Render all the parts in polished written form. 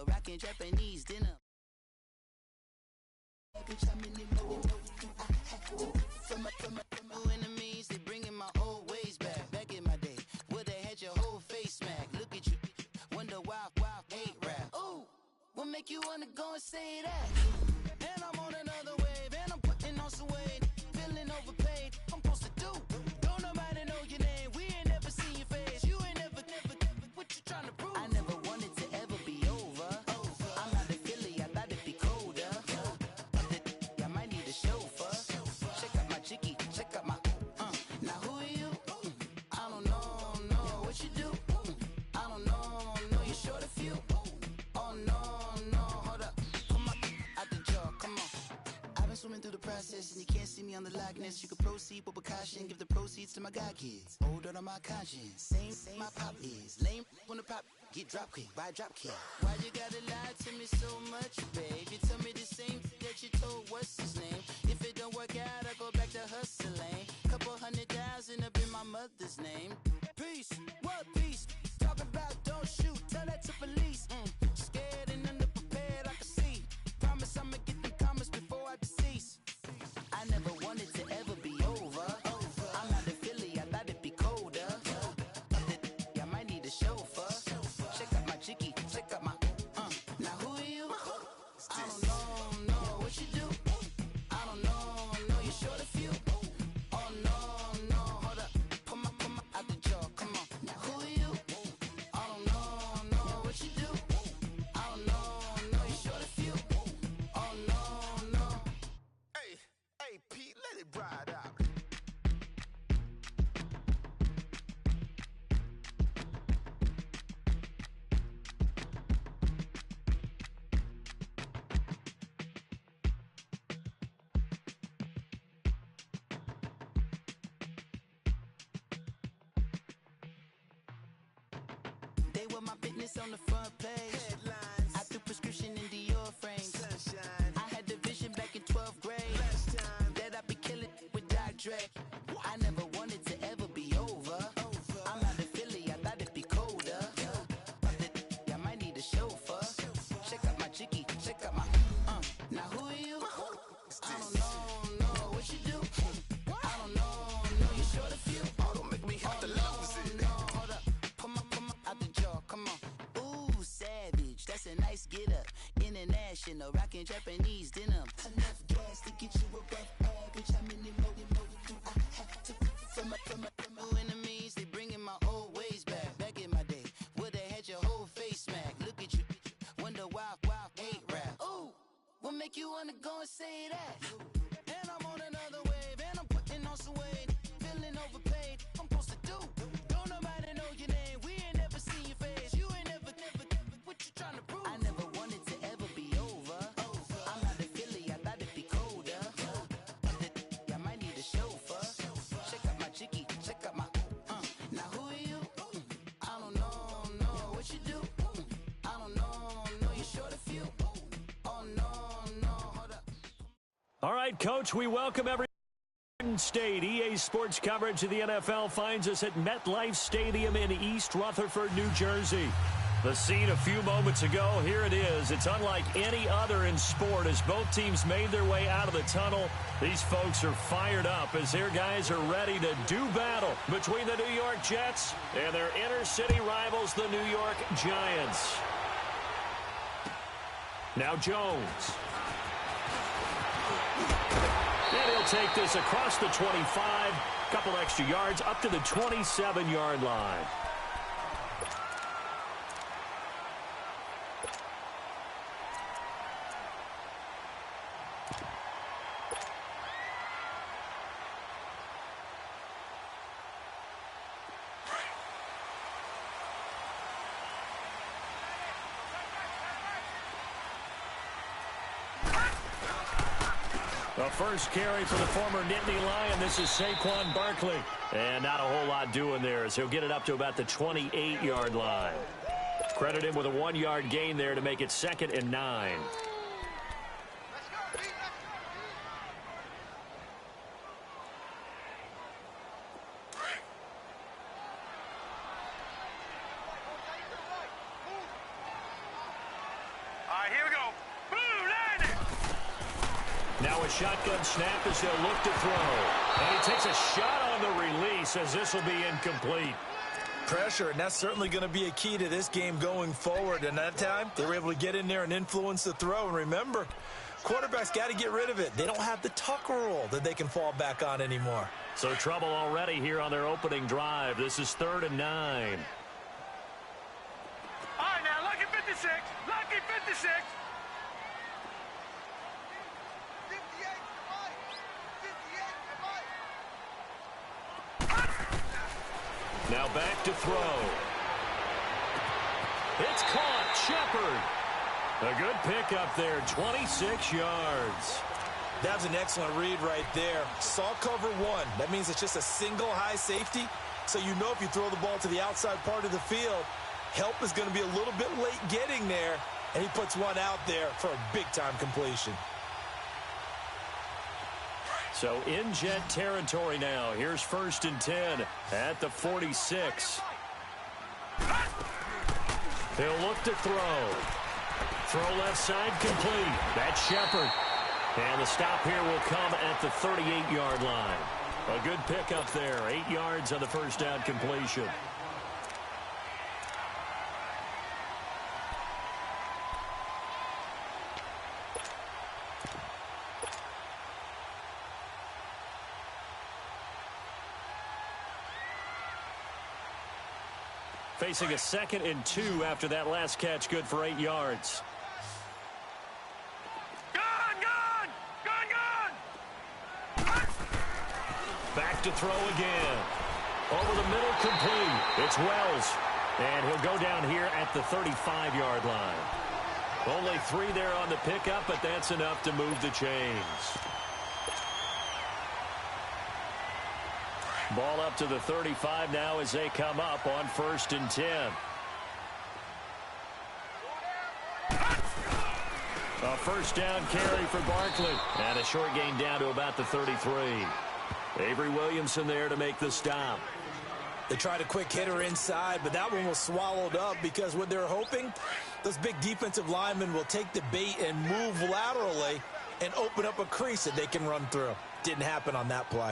international, rockin' Japanese dinner. From my enemies, they bringing my old ways back. Back in my day, where they had your whole face smacked. Look at you, wonder why hate rap. Ooh, what make you wanna go and say that? And I'm on another wave, and I'm putting on some weight. Feeling overpaid, I'm supposed to do. Don't nobody know your name, we ain't never seen your face. You ain't never, what you trying to prove? I never wanted to ever be over. I'm not a Philly, I thought it'd be colder. I might need a chauffeur. Check out my chicky, check out my, now who are you? I don't know what you do. I don't know, you're short a few. Oh no, hold up. Come on, out the jaw, come on. I've been swimming through the process and you can't see me on the likeness. You can proceed with precaution, give the proceeds to my god kids. Hold on my conscience, same my pop is. Lame when the pop get drop kick by drop kick. Why you gotta lie to me so much, babe? You tell me the same that you told what's his name. If it don't work out, I go back to hustling. Couple 100,000 up in my mother's name. Peace, what peace? Talking about don't shoot, tell that to police. Scared and underprepared, I can see. Promise I'ma get them comments before I decease. I never wanted to ever be over. I'm not a Philly, I thought it'd be colder. I might need a chauffeur. Check out my chicky, check out my, now who are you? I don't know what you do. I don't know, you're short a few. Oh no, hold up. Come on, out the jaw, come on. Now who are you? I don't know what you do. I don't know, you're short a few. Oh no. Hey, Pete, let it ride out. They were my business on the front page. Headlines, I threw prescription in Dior frames. sunshine, I had the vision back in 12th grade last time, that I'd be killing with Doc Dre. I never wanted to ever be over. I'm not a Philly, I thought it'd be colder. I might need a chauffeur. Check out my chicky, check out my, now who are you? I don't know what you do. I don't know, you're short a few. oh, don't make me have to lose it. No, hold up. Come on, out the jaw, come on. Ooh, savage, that's a nice get up. International, rockin' Japanese denim. Enough gas to get you above average. How many more do I have to? From my enemies, they bringing my old ways back. Back in my day, where they had your whole face smacked. Look at you, wonder why hate rap. Ooh, what make you wanna go and say that? And I'm on another wave, and I'm putting on some weight. Feeling overpaid, I'm supposed to do. Don't nobody know your name, we ain't never seen your face. You ain't never, what you trying to prove? I never wanted to ever be over. I'm not a Philly, I thought it'd be colder. I might need a chauffeur. Check out my chicky, check out my, now who are you? I don't know what you do. I don't know, you're short a few. Oh no, hold up. All right, Coach, we welcome everyone. State EA Sports coverage of the NFL finds us at MetLife Stadium in East Rutherford, New Jersey. The scene a few moments ago, here it is. It's unlike any other in sport as both teams made their way out of the tunnel. These folks are fired up as their guys are ready to do battle between the New York Jets and their inner city rivals, the New York Giants. Now Jones. And he'll take this across the 25, couple extra yards up to the 27-yard line. The first carry for the former Nittany Lion. This is Saquon Barkley. And not a whole lot doing there as he'll get it up to about the 28-yard line. Credit him with a 1-yard gain there to make it 2nd and 9. Now a shotgun snap as they'll look to throw. And he takes a shot on the release as this will be incomplete. Pressure, and that's certainly going to be a key to this game going forward. And that time, they were able to get in there and influence the throw. And remember, quarterbacks got to get rid of it. They don't have the Tucker rule that they can fall back on anymore. So trouble already here on their opening drive. This is 3rd and 9. All right, now, lucky 56. Lucky 56. 58 to Mike. 58 to Mike. Now back to throw. It's caught. Shepard. A good pickup there. 26 yards. That was an excellent read right there. Saw cover one. That means it's just a single high safety. So you know if you throw the ball to the outside part of the field, help is going to be a little bit late getting there. And he puts one out there for a big-time completion. So in jet territory now. Here's 1st and 10 at the 46. He'll look to throw. Throw left side complete. That's Shepard. And the stop here will come at the 38-yard line. A good pickup there. 8 yards on the first down completion. Facing a 2nd and 2 after that last catch, good for 8 yards. Back to throw again. Over the middle, complete. It's Wells. And he'll go down here at the 35-yard line. Only 3 there on the pickup, but that's enough to move the chains. Ball up to the 35 now as they come up on 1st and 10. A first down carry for Barkley. And a short gain down to about the 33. Avery Williamson there to make the stop. They tried a quick hitter inside, but that one was swallowed up because what they're hoping, those big defensive linemen will take the bait and move laterally and open up a crease that they can run through. Didn't happen on that play.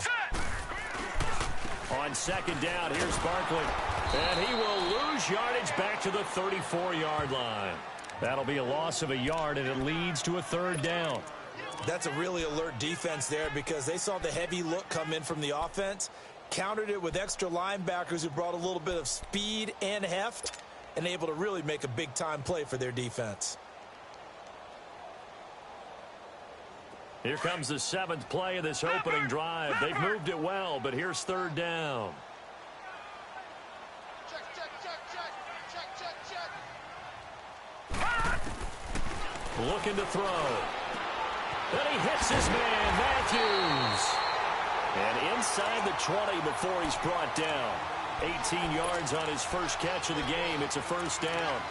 On 2nd down, here's Barkley. And he will lose yardage back to the 34-yard line. That'll be a loss of a yard, and it leads to a 3rd down. That's a really alert defense there because they saw the heavy look come in from the offense, countered it with extra linebackers who brought a little bit of speed and heft, and able to really make a big-time play for their defense. Here comes the 7th play of this opening drive. They've moved it well, but here's 3rd down. Check, check, check, check. Check, check, check. Looking to throw. Then he hits his man, Matthews. And inside the 20 before he's brought down. 18 yards on his first catch of the game. It's a 1st down.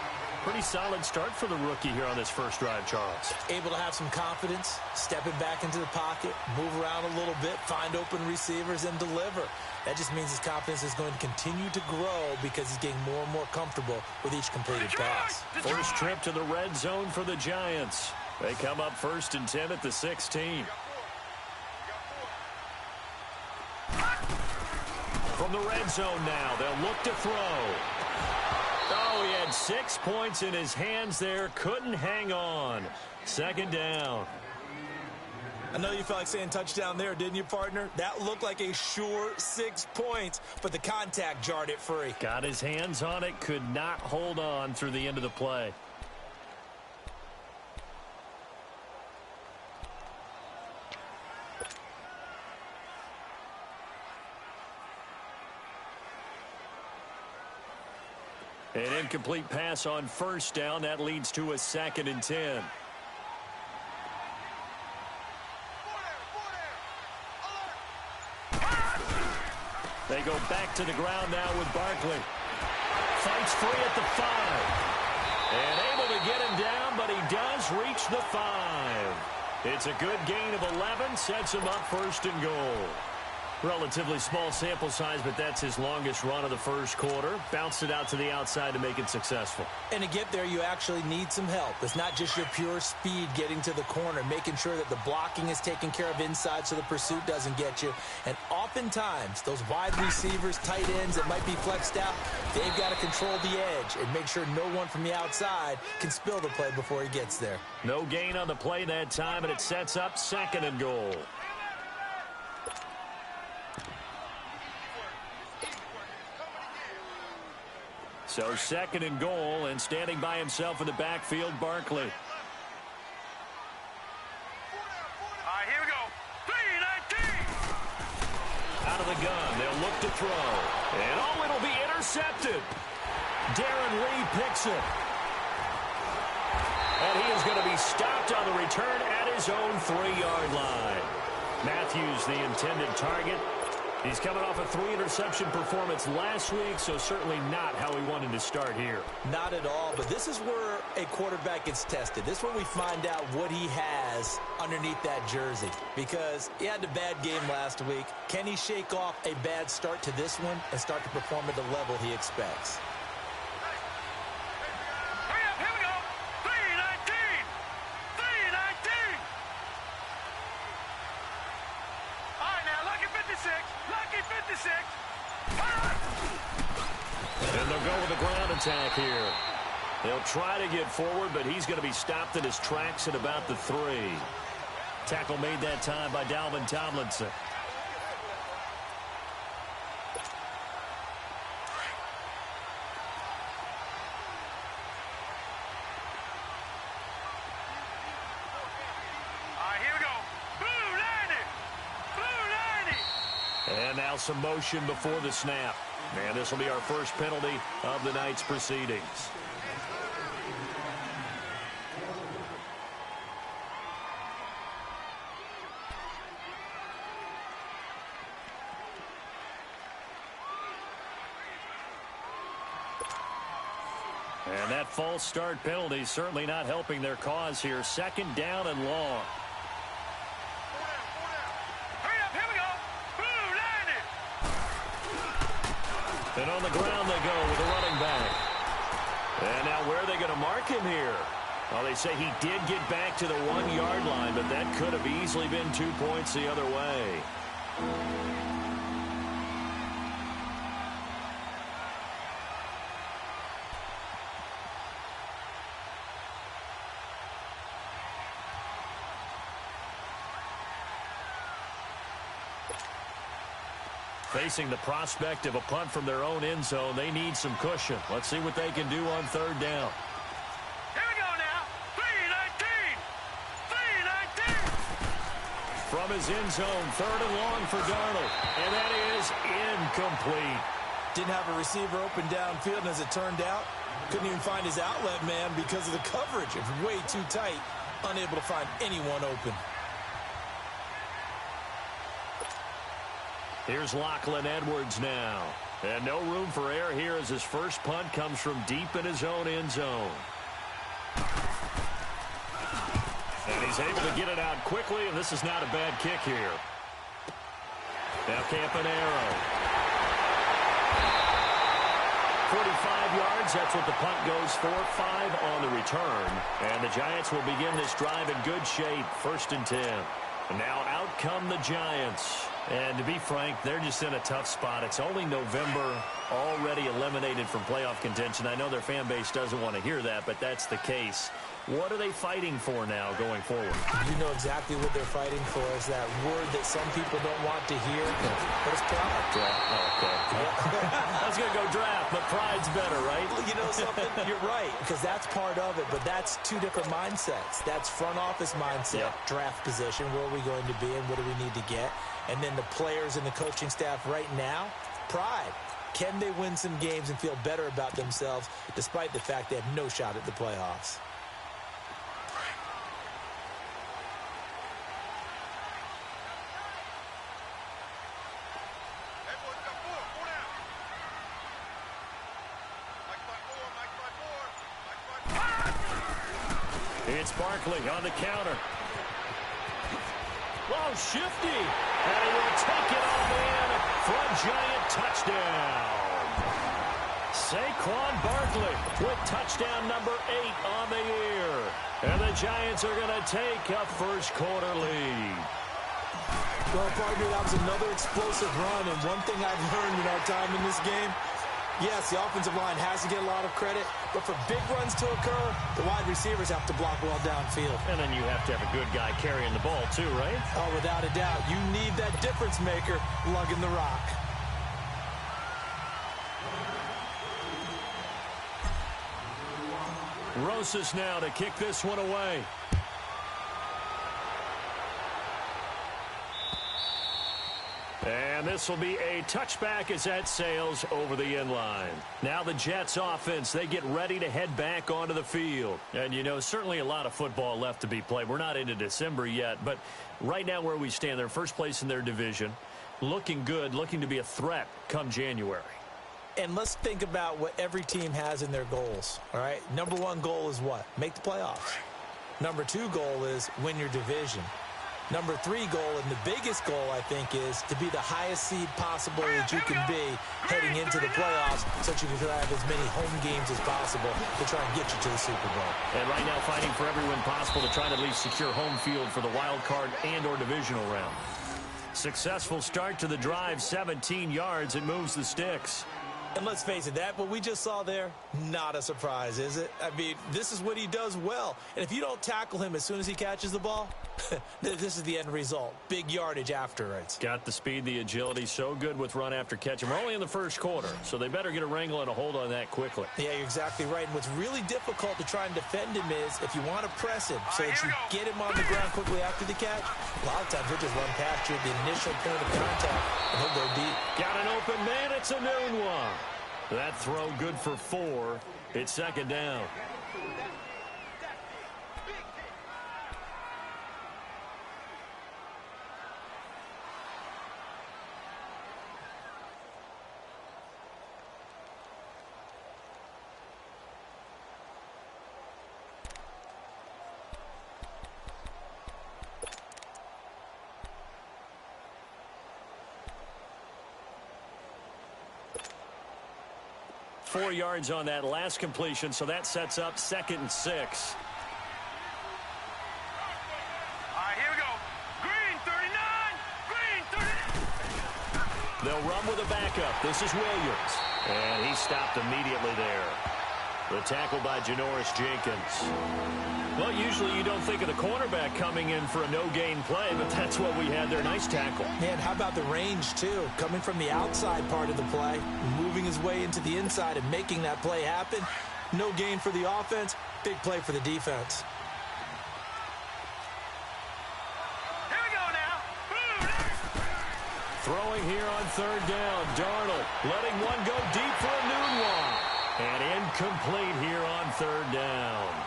Pretty solid start for the rookie here on this first drive, Charles. Able to have some confidence, stepping back into the pocket, move around a little bit, find open receivers, and deliver. That just means his confidence is going to continue to grow because he's getting more and more comfortable with each completed pass. First trip to the red zone for the Giants. They come up 1st and 10 at the 16. From the red zone now, they'll look to throw. Oh, he had 6 points in his hands there. Couldn't hang on. 2nd down. I know you felt like saying touchdown there, didn't you, partner? That looked like a sure 6 points, but the contact jarred it free. Got his hands on it, could not hold on through the end of the play. An incomplete pass on 1st down. That leads to a 2nd and 10. They go back to the ground now with Barkley. Fights free at the 5. And able to get him down, but he does reach the 5. It's a good gain of 11. Sets him up 1st and goal. Relatively small sample size, but that's his longest run of the first quarter. Bounced it out to the outside to make it successful. And to get there, you actually need some help. It's not just your pure speed getting to the corner, making sure that the blocking is taken care of inside so the pursuit doesn't get you. And oftentimes, those wide receivers, tight ends that might be flexed out, they've got to control the edge and make sure no one from the outside can spill the play before he gets there. No gain on the play that time, and it sets up 2nd and goal. So 2nd and goal, and standing by himself in the backfield, Barkley. All right, here we go. 3-19. Out of the gun, they'll look to throw. And it'll be intercepted. Darren Lee picks it. And he is going to be stopped on the return at his own 3-yard line. Matthews, the intended target. He's coming off a 3-interception performance last week, so certainly not how he wanted to start here. Not at all, but this is where a quarterback gets tested. This is where we find out what he has underneath that jersey, because he had a bad game last week. Can he shake off a bad start to this one and start to perform at the level he expects? Hurry up, here we go. 3-19. 3-19. All right, now, lucky 56. Lucky 56. And they'll go with a ground attack here. They'll try to get forward, but he's going to be stopped in his tracks at about the 3. Tackle made that time by Dalvin Tomlinson. All right, here we go. Blue 90. Blue 90. And now some motion before the snap. And this will be our first penalty of the night's proceedings. And that false start penalty certainly not helping their cause here. 2nd down and long. Hurry up, here we go. Blue 90. And on the ground they go with the running back. And now where are they going to mark him here? Well, they say he did get back to the 1-yard line, but that could have easily been 2 points the other way. Facing the prospect of a punt from their own end zone, they need some cushion. Let's see what they can do on 3rd down. Here we go now. 3-19. 3-19. From his end zone, 3rd and long for Darnold. And that is incomplete. Didn't have a receiver open downfield, and as it turned out, couldn't even find his outlet man because of the coverage. It's way too tight, unable to find anyone open. Here's Lachlan Edwards now. And no room for error here as his first punt comes from deep in his own end zone. And he's able to get it out quickly, and this is not a bad kick here. Now Campanaro. 45 yards, that's what the punt goes for. 5 on the return. And the Giants will begin this drive in good shape. 1st and 10. And now out come the Giants. And to be frank, they're just in a tough spot. It's only November, already eliminated from playoff contention. I know their fan base doesn't want to hear that, but that's the case. What are they fighting for now going forward? You know exactly what they're fighting for. Is that word that some people don't want to hear. But it's pride. Draft. Oh, okay. I was going to go draft, but pride's better, right? You know something? You're right, because that's part of it, but that's 2 different mindsets. That's front office mindset, draft position, where are we going to be and what do we need to get? And then the players and the coaching staff right now, pride. Can they win some games and feel better about themselves despite the fact they have no shot at the playoffs? Edwards got 4. 4 down. Mike by 4. Mike by 4. Mike by 4. It's Barkley on the counter. Oh, Oh, shifty. And he will take it all in for a Giant touchdown. Saquon Barkley with touchdown number 8 on the year. And the Giants are going to take a first-quarter lead. Well, partner, that was another explosive run. And one thing I've learned in our time in this game, yes, the offensive line has to get a lot of credit, but for big runs to occur, the wide receivers have to block well downfield. And then you have to have a good guy carrying the ball too, right? Oh, without a doubt. You need that difference maker lugging the rock. Rosas now to kick this one away. And this will be a touchback as that sails over the inline. Now the Jets offense, they get ready to head back onto the field. And, you know, certainly a lot of football left to be played. We're not into December yet, but right now where we stand, they're first place in their division. Looking good, looking to be a threat come January. And let's think about what every team has in their goals, all right? Number 1 goal is what? Make the playoffs. Number 2 goal is win your division. Number 3 goal, and the biggest goal, I think, is to be the highest seed possible that you can be heading into the playoffs so that you can have as many home games as possible to try and get you to the Super Bowl. And right now fighting for every win possible to try to at least secure home field for the wild card and or divisional round. Successful start to the drive, 17 yards. It moves the sticks. And let's face it, that what we just saw there, not a surprise, is it? I mean, this is what he does well. And if you don't tackle him as soon as he catches the ball, this is the end result. Big yardage afterwards. Got the speed, the agility, so good with run after catch. And we're only in the first quarter, so they better get a wrangle and a hold on that quickly. Yeah, you're exactly right. And what's really difficult to try and defend him is if you want to press him so that you get him on the ground quickly after the catch, a lot of times he'll just run past you at the initial point of contact, and he'll go deep. Got an open man. It's a noon one. That throw good for 4. It's second down. Four yards on that last completion, so that sets up 2nd and 6. All right, here we go. Green 39. Green 39. They'll run with a backup. This is Williams. And he stopped immediately there. The tackle by Janoris Jenkins. Well, usually you don't think of the cornerback coming in for a no-gain play, but that's what we had there. Nice tackle. Man, how about the range, too? Coming from the outside part of the play, moving his way into the inside and making that play happen. No gain for the offense, big play for the defense. Here we go now. Throwing here on 3rd down. Darnold letting one go deep for a noon one. And incomplete here on 3rd down.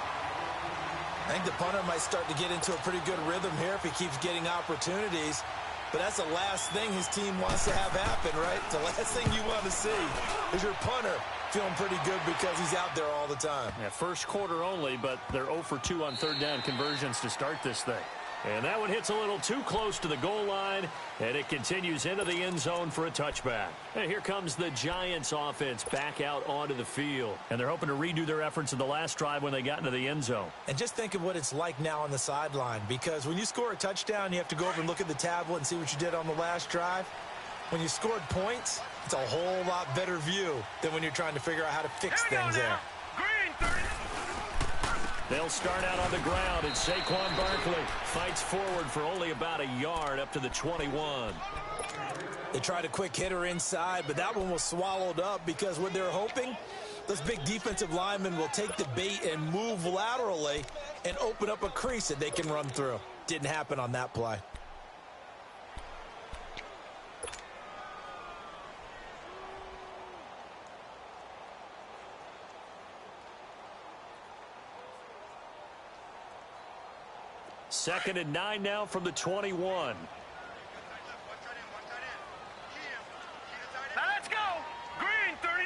I think the punter might start to get into a pretty good rhythm here if he keeps getting opportunities. But that's the last thing his team wants to have happen, right? The last thing you want to see is your punter feeling pretty good because he's out there all the time. Yeah, first quarter only, but they're 0 for 2 on 3rd down conversions to start this thing. And that one hits a little too close to the goal line, and it continues into the end zone for a touchback. And here comes the Giants offense back out onto the field. And they're hoping to redo their efforts in the last drive when they got into the end zone. And just think of what it's like now on the sideline, because when you score a touchdown, you have to go over and look at the tablet and see what you did on the last drive. When you scored points, it's a whole lot better view than when you're trying to figure out how to fix things there. Green 30. They'll start out on the ground, and Saquon Barkley fights forward for only about a yard up to the 21. They tried a quick hitter inside, but that one was swallowed up because what they're hoping, those big defensive linemen will take the bait and move laterally and open up a crease that they can run through. Didn't happen on that play. Second and 9 now from the 21. Now let's go. Green 39.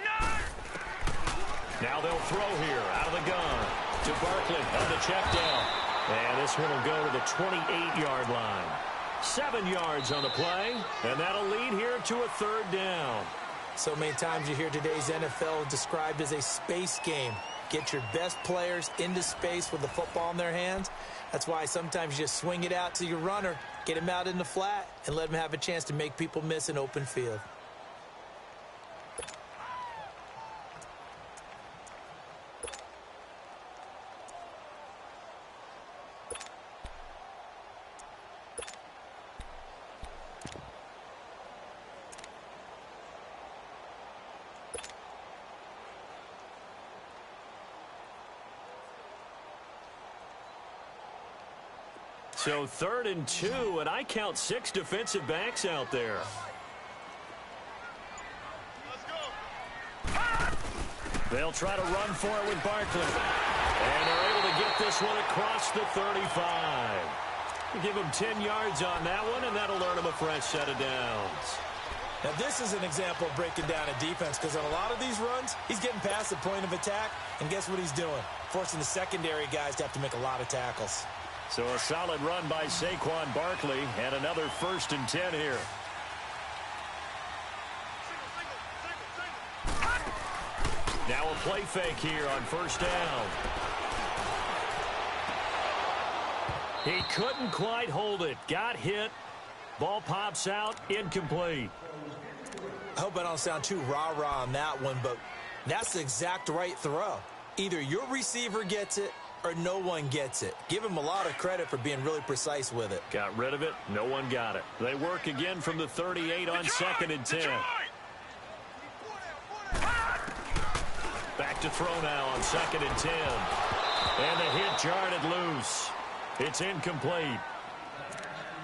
Now they'll throw here out of the gun to Barkley on the check down. And this one will go to the 28-yard line. 7 yards on the play, and that'll lead here to a 3rd down. So many times you hear today's NFL described as a space game. Get your best players into space with the football in their hands. That's why sometimes you just swing it out to your runner, get him out in the flat, and let him have a chance to make people miss an open field. So 3rd and 2, and I count 6 defensive backs out there. Let's go. They'll try to run for it with Barkley. And they're able to get this one across the 35. Give them 10 yards on that one, and that'll earn them a fresh set of downs. Now, this is an example of breaking down a defense because on a lot of these runs, he's getting past the point of attack, and guess what he's doing? Forcing the secondary guys to have to make a lot of tackles. So a solid run by Saquon Barkley, and another 1st and 10 here. Now a play fake here on 1st down. He couldn't quite hold it. Got hit. Ball pops out. Incomplete. I hope I don't sound too rah-rah on that one, but that's the exact right throw. Either your receiver gets it or no one gets it. Give him a lot of credit for being really precise with it. Got rid of it. No one got it. They work again from the 38 on 2nd and 10. Back to throw now on 2nd and 10. And the hit jarred it loose. It's incomplete.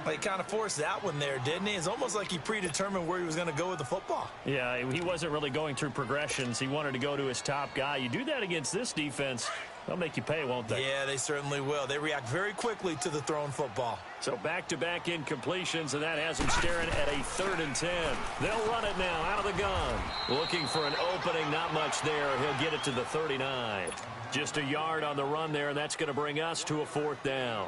Well, he kind of forced that one there, didn't he? It's almost like he predetermined where he was going to go with the football. Yeah, he wasn't really going through progressions. He wanted to go to his top guy. You do that against this defense, they'll make you pay, won't they? Yeah, they certainly will. They react very quickly to the thrown football. So back-to-back incompletions, and that has him staring at a 3rd and 10. They'll run it now out of the gun. Looking for an opening, not much there. He'll get it to the 39. Just a yard on the run there, and that's going to bring us to a 4th down.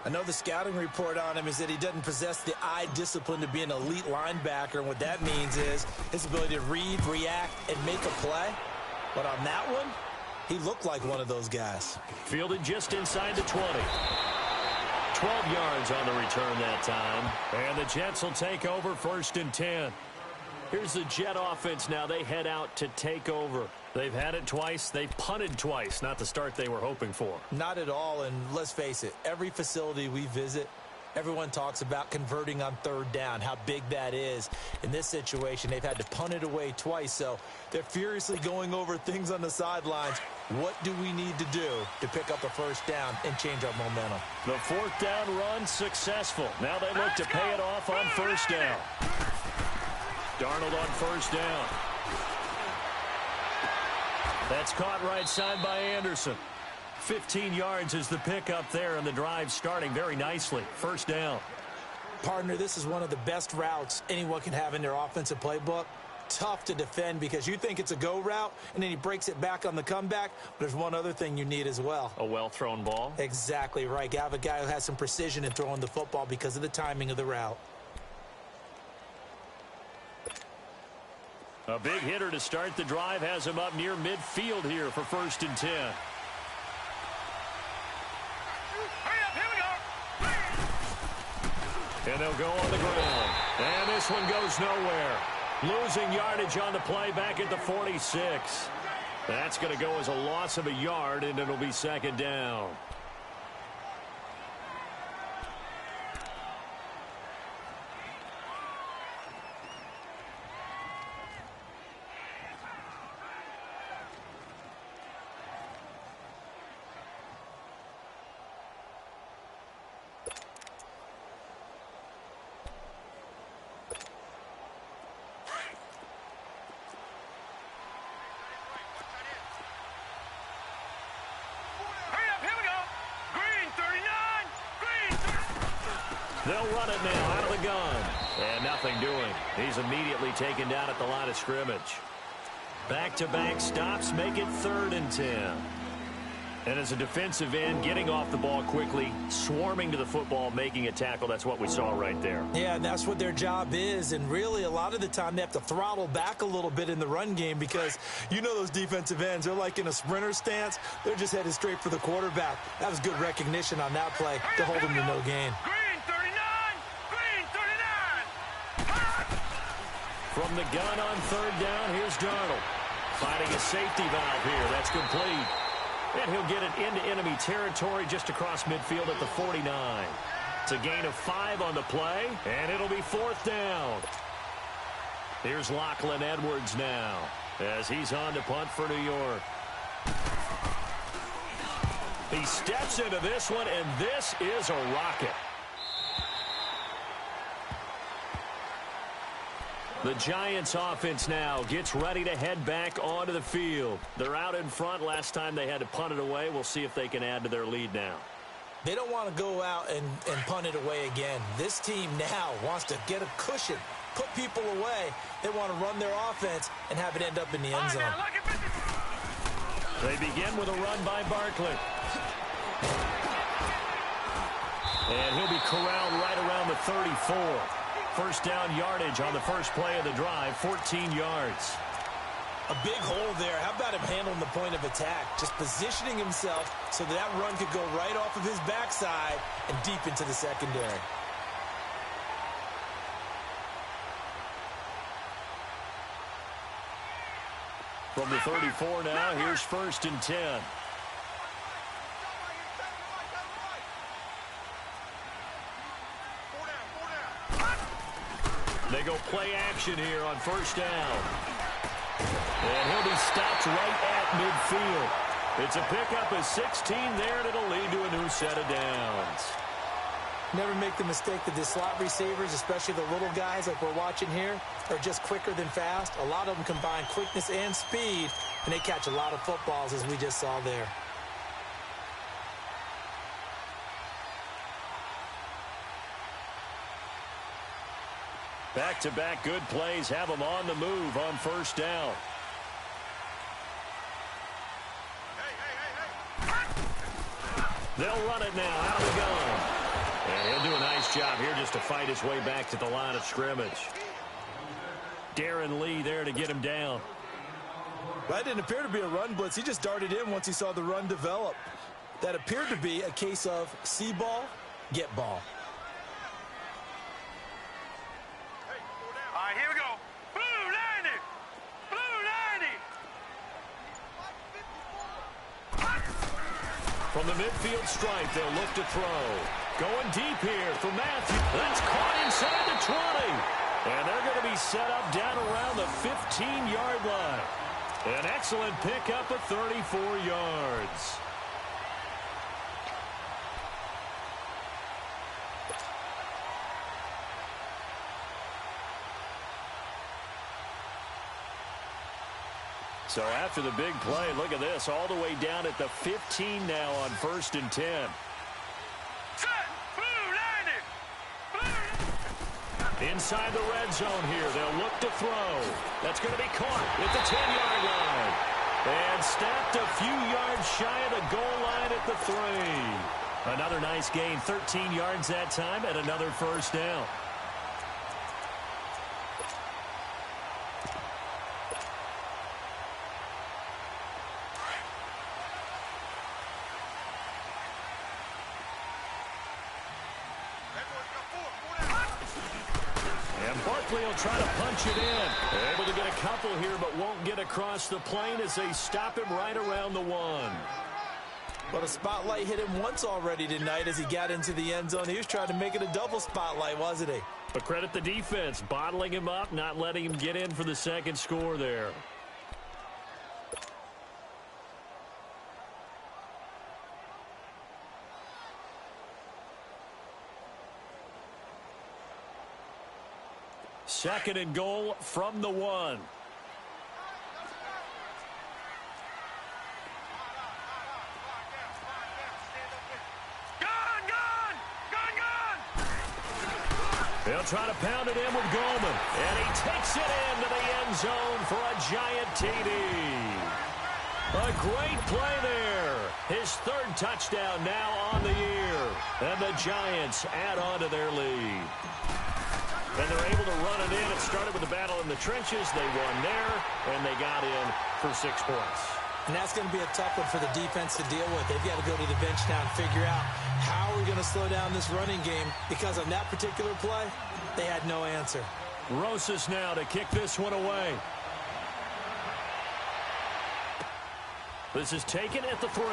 I know the scouting report on him is that he doesn't possess the eye discipline to be an elite linebacker, and what that means is his ability to read, react, and make a play. But on that one, he looked like one of those guys. Fielded just inside the 20. 12 yards on the return that time. And the Jets will take over 1st and 10. Here's the Jet offense now. They head out to take over. They've had it twice. They've punted twice. Not the start they were hoping for. Not at all, and let's face it, every facility we visit, everyone talks about converting on 3rd down, how big that is. In this situation, they've had to punt it away twice, so they're furiously going over things on the sidelines. What do we need to do to pick up a 1st down and change our momentum? The 4th down run successful. Now they look to pay it off on 1st down. Darnold on 1st down. That's caught right side by Anderson. 15 yards is the pickup there, and the drive starting very nicely. 1st down. Partner, this is one of the best routes anyone can have in their offensive playbook. Tough to defend because you think it's a go route, and then he breaks it back on the comeback. But there's one other thing you need as well. A well-thrown ball. Exactly right. You have a guy who has some precision in throwing the football because of the timing of the route. A big hitter to start the drive has him up near midfield here for 1st and 10. And they'll go on the ground. And this one goes nowhere. Losing yardage on the play back at the 46. That's going to go as a loss of a yard, and it'll be 2nd down. They'll run it now out of the gun. And nothing doing. He's immediately taken down at the line of scrimmage. Back-to-back stops make it 3rd and 10. And as a defensive end, getting off the ball quickly, swarming to the football, making a tackle, that's what we saw right there. Yeah, and that's what their job is. And really, a lot of the time, they have to throttle back a little bit in the run game because you know those defensive ends, they're like in a sprinter stance. They're just headed straight for the quarterback. That was good recognition on that play to hold them to no gain. Green 39! Green 39! From the gun on third down, here's Darnold. Finding a safety valve here. That's complete. And he'll get it into enemy territory just across midfield at the 49. It's a gain of 5 on the play, and it'll be fourth down. Here's Lachlan Edwards now as he's on to punt for New York. He steps into this one, and this is a rocket. The Giants offense now gets ready to head back onto the field. They're out in front. Last time they had to punt it away. We'll see if they can add to their lead now. They don't want to go out and punt it away again. This team now wants to get a cushion, put people away. They want to run their offense and have it end up in the end zone. They begin with a run by Barkley. And he'll be corralled right around the 34. First down yardage on the first play of the drive, 14 yards. A big hole there. How about him handling the point of attack? Just positioning himself so that run could go right off of his backside and deep into the secondary. From the 34 now, here's first and 10. They go play action here on first down. And he'll be stopped right at midfield. It's a pickup of 16 there, and it'll lead to a new set of downs. Never make the mistake that the slot receivers, especially the little guys like we're watching here, are just quicker than fast. A lot of them combine quickness and speed, and they catch a lot of footballs, as we just saw there. Back-to-back good plays have them on the move on first down. They'll run it now out of the gun. And he'll do a nice job here just to fight his way back to the line of scrimmage. Darren Lee there to get him down. That didn't appear to be a run blitz. He just darted in once he saw the run develop. That appeared to be a case of see ball, get ball. All right, here we go. Blue 90! Blue 90! From the midfield stripe, they'll look to throw. Going deep here for Matthew. That's caught inside the 20. And they're going to be set up down around the 15-yard line. An excellent pickup of 34 yards. So after the big play, look at this, all the way down at the 15 now on first and 10. Set! Blue 90! Inside the red zone here, they'll look to throw. That's going to be caught at the 10-yard line. And snapped a few yards shy of the goal line at the 3. Another nice gain, 13 yards that time, and another first down. Barkley will try to punch it in. Able to get a couple here, but won't get across the plane as they stop him right around the 1. But a spotlight hit him once already tonight as he got into the end zone. He was trying to make it a double spotlight, wasn't he? But credit the defense, bottling him up, not letting him get in for the second score there. Second and goal from the 1. They'll try to pound it in with Goldman. And he takes it into the end zone for a giant TD. A great play there. His third touchdown now on the year. And the Giants add on to their lead. And they're able to run it in. It started with a battle in the trenches. They won there, and they got in for 6 points. And that's going to be a tough one for the defense to deal with. They've got to go to the bench now and figure out how we're going to slow down this running game, because on that particular play, they had no answer. Rosas now to kick this one away. This is taken at the 3.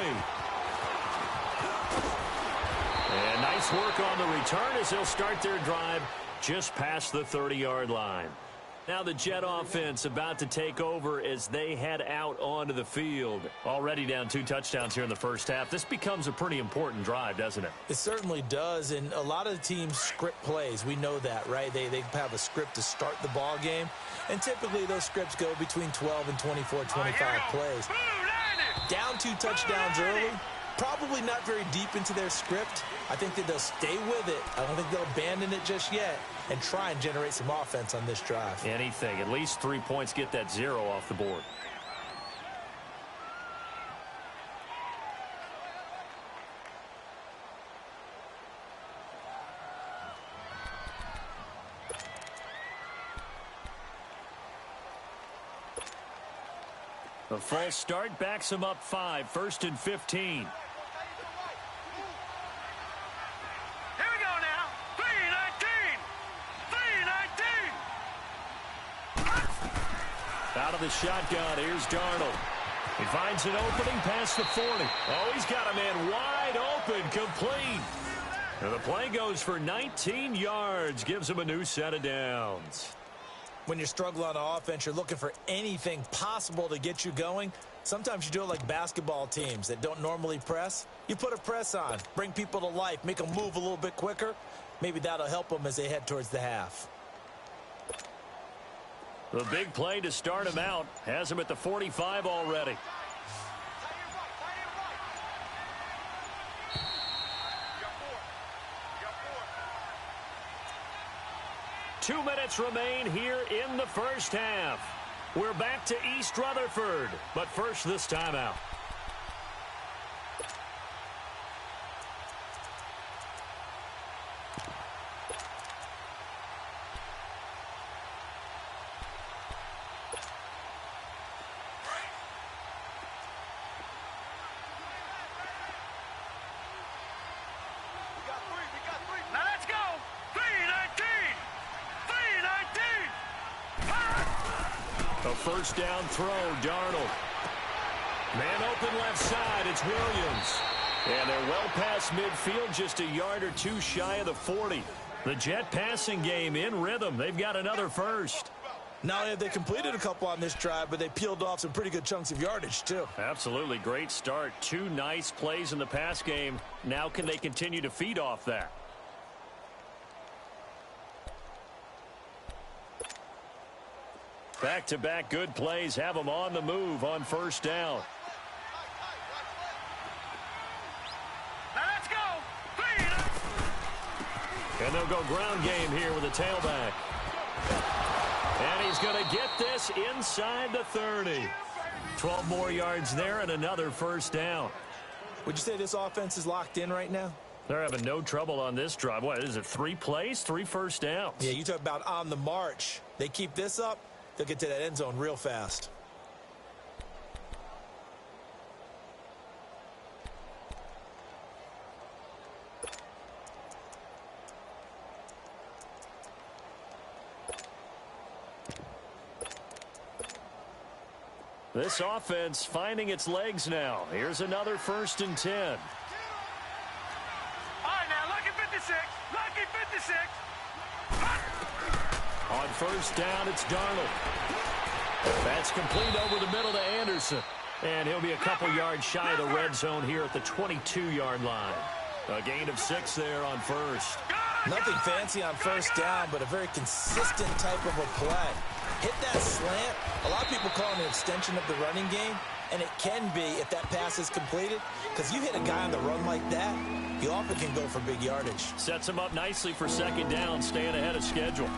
And nice work on the return as they'll start their drive just past the 30-yard line. Now the Jet offense about to take over as they head out onto the field. Already down 2 touchdowns here in the first half. This becomes a pretty important drive, doesn't it? It certainly does, and a lot of the teams script plays. We know that, right? They have a script to start the ball game, and typically those scripts go between 12 and 24, 25 plays. Down 2 touchdowns early, probably not very deep into their script. I think that they'll stay with it. I don't think they'll abandon it just yet and try and generate some offense on this drive. Anything. At least 3 points, get that 0 off the board. A false start backs him up 5, 1st and 15. Here we go now. 3-19. 3-19. Out of the shotgun, here's Darnold. He finds an opening past the 40. Oh, he's got a man wide open, complete. And the play goes for 19 yards, gives him a new set of downs. When you're struggling on offense, you're looking for anything possible to get you going. Sometimes you do it like basketball teams that don't normally press. You put a press on, bring people to life, make them move a little bit quicker. Maybe that'll help them as they head towards the half. The big play to start him out has him at the 45 already. 2 minutes remain here in the first half. We're back to East Rutherford, but first this timeout. Now let's go. 3-19. 3-19. A first down throw, Darnold. Man open left side, it's Williams. And they're well past midfield, just a yard or 2 shy of the 40. The Jet passing game in rhythm. They've got another first. Not only have they completed a couple on this drive, but they peeled off some pretty good chunks of yardage, too. Absolutely great start. 2 nice plays in the pass game. Now can they continue to feed off that? Back-to-back good plays have them on the move on first down. Now let's go. 3-19. And they'll go ground game here with a tailback. And he's going to get this inside the 30. 12 more yards there and another first down. Would you say this offense is locked in right now? They're having no trouble on this drive. What is it, 3 plays, 3 first downs? Yeah, you talk about on the march. They keep this up, they'll get to that end zone real fast. This offense finding its legs now. Here's another 1st and 10. All right, now, lucky 56. Lucky 56. On first down, it's Darnold. That's complete over the middle to Anderson. And he'll be a couple yards shy of the red zone here at the 22-yard line. A gain of 6 there on first. Nothing fancy on first down, but a very consistent type of a play. Hit that slant. A lot of people call it an extension of the running game, and it can be if that pass is completed, because you hit a guy on the run like that, you often can go for big yardage. Sets him up nicely for second down, staying ahead of schedule.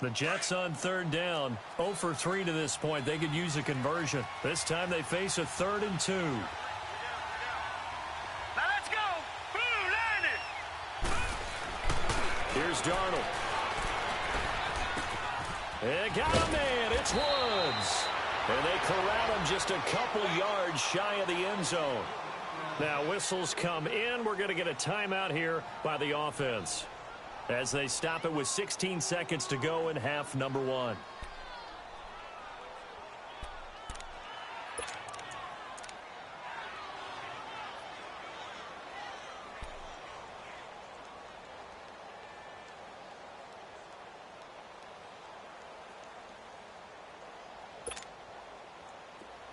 The Jets on third down, 0 for 3 to this point. They could use a conversion. This time they face a 3rd and 2. Now let's go. Blue line it. Here's Darnold. They got a man. It's Woods. And they corral him just a couple yards shy of the end zone. Now whistles come in. We're going to get a timeout here by the offense, as they stop it with 16 seconds to go in half number 1.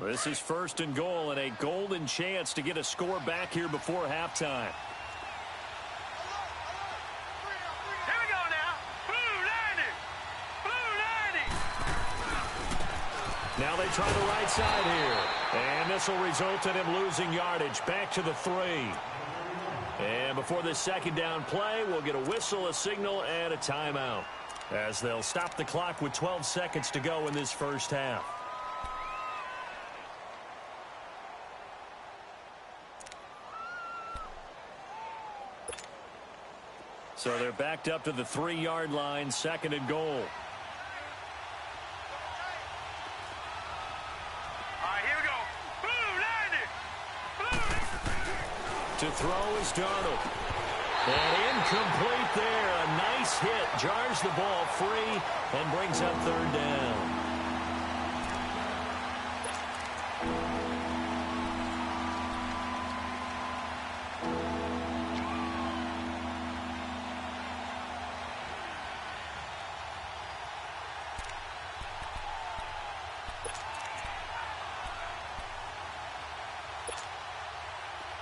This is 1st and goal, and a golden chance to get a score back here before halftime. Now they try the right side here. And this will result in him losing yardage. Back to the 3. And before this 2nd down play, we'll get a whistle, a signal, and a timeout, as they'll stop the clock with 12 seconds to go in this first half. So they're backed up to the 3-yard line, 2nd and goal. To throw is Darnold. And incomplete there. A nice hit. Jars the ball free and brings up 3rd down.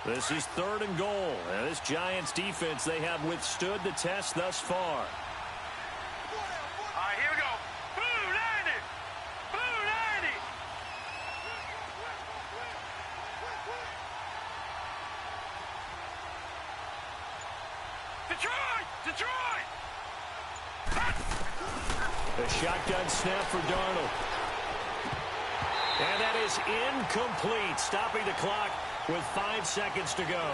This is 3rd and goal. And this Giants defense, they have withstood the test thus far. All right, here we go. Blue 90. Blue 90. Detroit! Detroit! A shotgun snap for Darnold. And that is incomplete, stopping the clock with 5 seconds to go.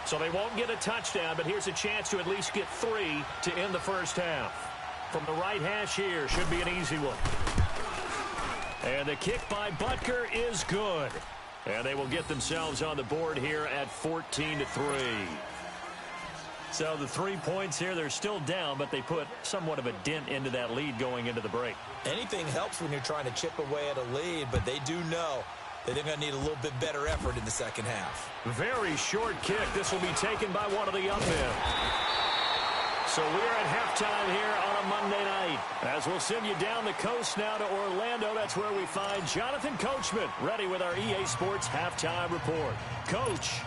So they won't get a touchdown, but here's a chance to at least get 3 to end the first half. From the right hash here, should be an easy one. And the kick by Butker is good. And they will get themselves on the board here at 14-3. So the 3 points here, they're still down, but they put somewhat of a dent into that lead going into the break. Anything helps when you're trying to chip away at a lead, but they do know that they're going to need a little bit better effort in the second half. Very short kick. This will be taken by one of the up men. So we're at halftime here on a Monday night, as we'll send you down the coast now to Orlando. That's where we find Jonathan Coachman ready with our EA Sports halftime report. Coach.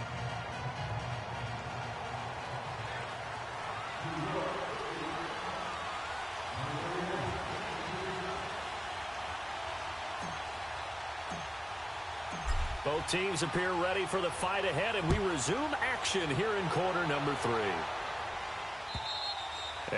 Both teams appear ready for the fight ahead, and we resume action here in quarter number 3.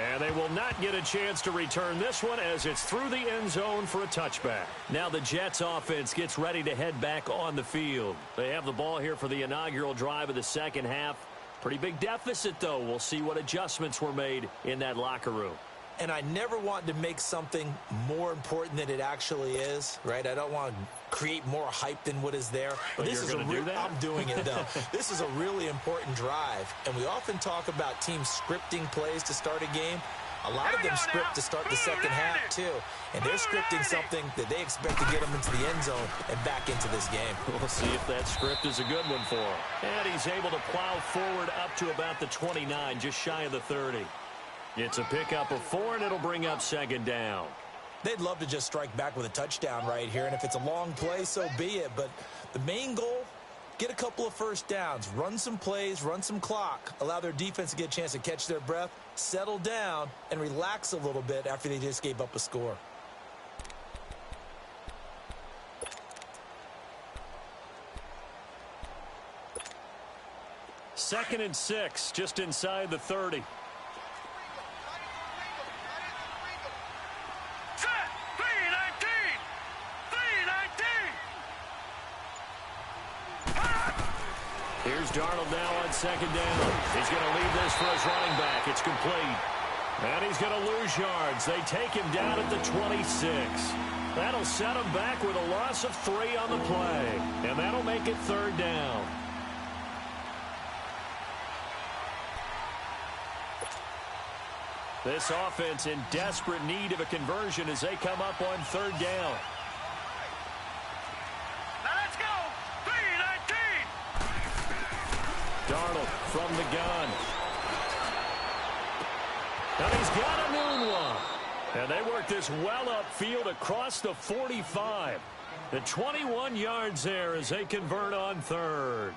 And they will not get a chance to return this one, as it's through the end zone for a touchback. Now the Jets offense gets ready to head back on the field. They have the ball here for the inaugural drive of the second half. Pretty big deficit, though. We'll see what adjustments were made in that locker room. And I never want to make something more important than it actually is, right? I don't want to create more hype than what is there. But this is I'm doing it, though. This is a really important drive. And we often talk about teams scripting plays to start a game. A lot of them script to start the second half, too. And they're scripting something that they expect to get them into the end zone and back into this game. We'll see if that script is a good one for him. And he's able to plow forward up to about the 29, just shy of the 30. It's a pickup of 4, and it'll bring up second down. They'd love to just strike back with a touchdown right here, and if it's a long play, so be it. But the main goal, get a couple of first downs, run some plays, run some clock, allow their defense to get a chance to catch their breath, settle down, and relax a little bit after they just gave up a score. Second and 6, just inside the 30. Here's Darnold now on second down. He's going to leave this for his running back. It's complete. And he's going to lose yards. They take him down at the 26. That'll set him back with a loss of 3 on the play. And that'll make it third down. This offense in desperate need of a conversion as they come up on third down. Now let's go. 3-19. Darnold from the gun. And he's got a noon one. And they work this well upfield across the 45. The 21 yards there as they convert on third.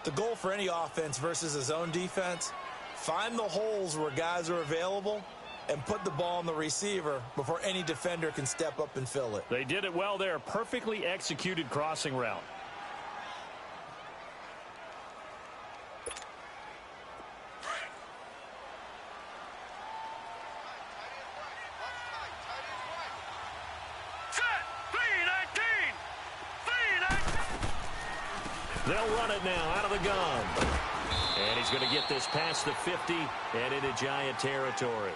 The goal for any offense versus his own defense, find the holes where guys are available and put the ball on the receiver before any defender can step up and fill it. They did it well there. Perfectly executed crossing route. They'll run it now out of the gun. And he's going to get this past the 50 and into Giant territory.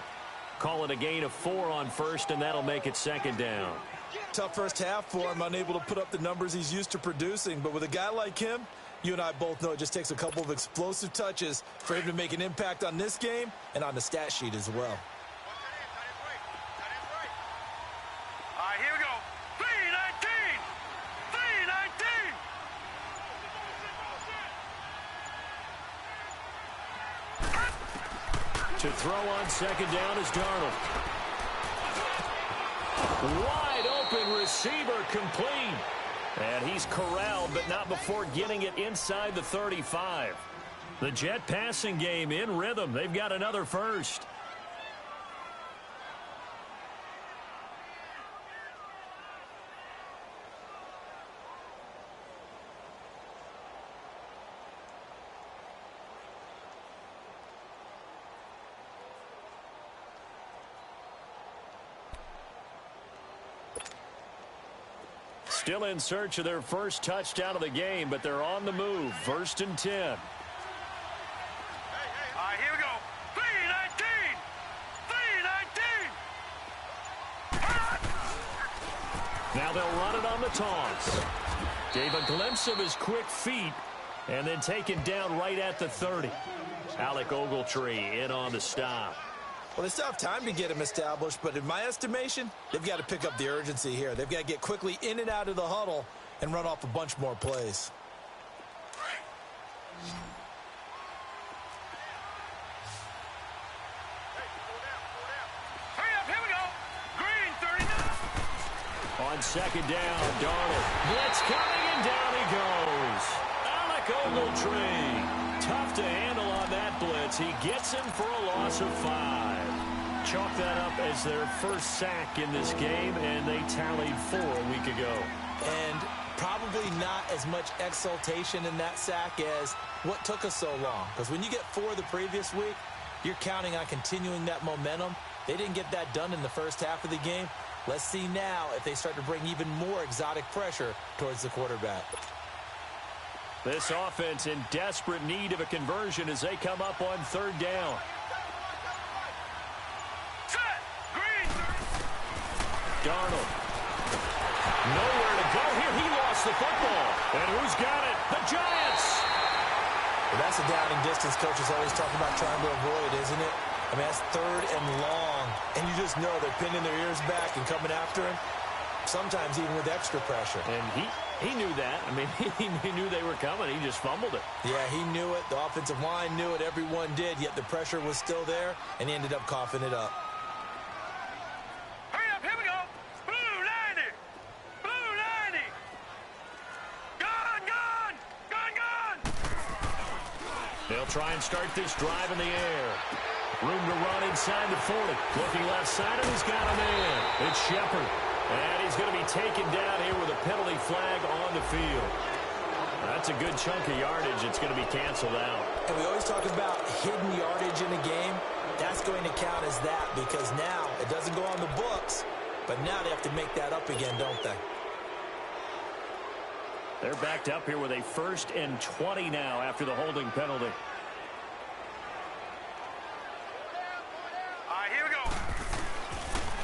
Call it a gain of 4 on first, and that'll make it second down. Tough first half for him, unable to put up the numbers he's used to producing. But with a guy like him, you and I both know it just takes a couple of explosive touches for him to make an impact on this game and on the stat sheet as well. All right, here we go. 3-19. 3-19. To throw on second down is Darnold. Wide open receiver complete. And he's corralled, but not before getting it inside the 35. The Jet passing game in rhythm. They've got another first. Still in search of their first touchdown of the game, but they're on the move. 1st and 10. All right, here we go. 3-19. 3-19. Now they'll run it on the toss. Gave a glimpse of his quick feet and then taken down right at the 30. Alec Ogletree in on the stop. Well, they still have time to get him established, but in my estimation, they've got to pick up the urgency here. They've got to get quickly in and out of the huddle and run off a bunch more plays. Hurry up, here we go. Green, 39. On second down, Darnold. Blitz coming, and down he goes. Alec Ogletree. Tough to handle on that blitz. He gets him for a loss of 5. Chalk that up as their first sack in this game, and they tallied 4 a week ago. And probably not as much exultation in that sack as what took us so long. Because when you get 4 the previous week, you're counting on continuing that momentum. They didn't get that done in the first half of the game. Let's see now if they start to bring even more exotic pressure towards the quarterback. This offense in desperate need of a conversion as they come up on third down. Set. Green. Darnold. Nowhere to go here. He lost the football. And who's got it? The Giants. Well, that's a down and distance coaches always talking about trying to avoid, isn't it? I mean, that's 3rd and long. And you just know they're pinning their ears back and coming after him. Sometimes even with extra pressure. And he knew that. I mean, he knew they were coming. He just fumbled it. Yeah, he knew it. The offensive line knew it. Everyone did. Yet the pressure was still there, and he ended up coughing it up. Hurry up, here we go. Blue 90. Blue 90. Gun, gun. Gun, gun. They'll try and start this drive in the air. Room to run inside the 40. Looking left side, and he's got a man. It's Shepard. And he's going to be taken down here with a penalty flag on the field. That's a good chunk of yardage. It's going to be canceled out. And we always talk about hidden yardage in a game. That's going to count as that because now it doesn't go on the books, but now they have to make that up again, don't they? They're backed up here with a 1st and 20 now after the holding penalty. All right, here we go.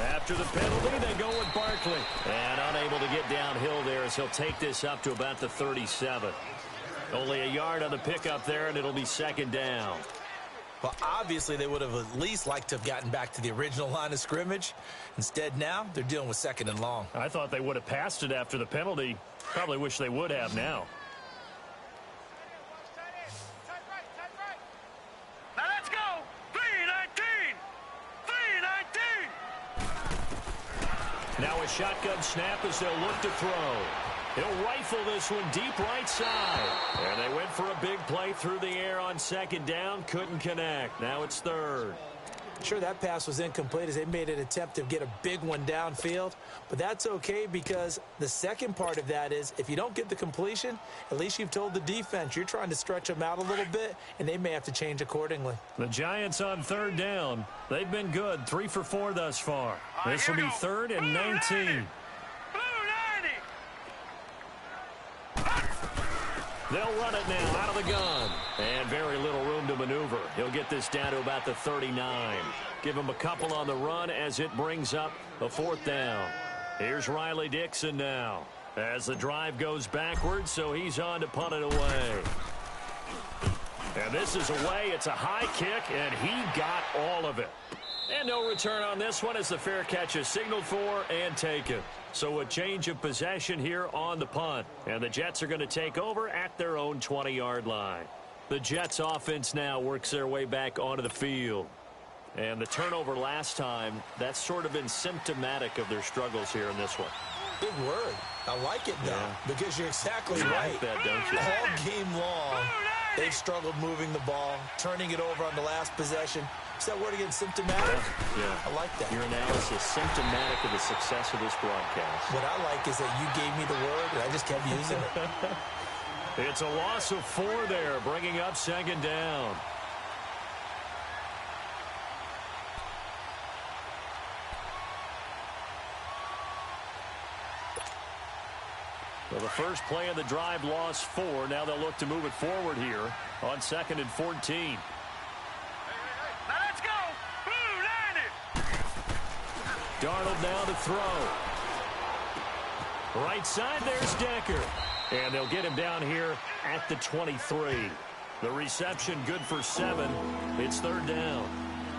After the penalty, they go with Barkley. And unable to get downhill there as he'll take this up to about the 37. Only a yard on the pickup there, and it'll be 2nd down. Well, obviously, they would have at least liked to have gotten back to the original line of scrimmage. Instead, now, they're dealing with 2nd and long. I thought they would have passed it after the penalty. Probably wish they would have now. Now let's go. 3-19. 3-19. Now a shotgun snap as they'll look to throw. He'll rifle this one deep right side. And they went for a big play through the air on 2nd down. Couldn't connect. Now it's 3rd. Sure, that pass was incomplete as they made an attempt to get a big one downfield. But that's okay because the second part of that is if you don't get the completion, at least you've told the defense you're trying to stretch them out a little bit, and they may have to change accordingly. The Giants on 3rd down. They've been good. 3 for 4 thus far. This will be 3rd and 19. They'll run it now out of the gun. And very little room to maneuver. He'll get this down to about the 39. Give him a couple on the run as it brings up a 4th down. Here's Riley Dixon now as the drive goes backwards, so he's on to punt it away. And this is away. It's a high kick, and he got all of it. And no return on this one as the fair catch is signaled for and taken. So a change of possession here on the punt. And the Jets are going to take over at their own 20-yard line. The Jets offense now works their way back onto the field. And the turnover last time, that's sort of been symptomatic of their struggles here in this one. Big word. I like it, though, because you're exactly right. Like that, don't you? All game long, they've struggled moving the ball, turning it over on the last possession. Is that word again, symptomatic? Yeah. I like that. Your analysis, symptomatic of the success of this broadcast. What I like is that you gave me the word, and I just kept using it. It's a loss of 4 there, bringing up 2nd down. Well, the first play of the drive lost 4. Now they'll look to move it forward here on 2nd and 14. Now let's go. Blue 90. Darnold now to throw. Right side, there's Decker. And they'll get him down here at the 23. The reception good for 7. It's 3rd down.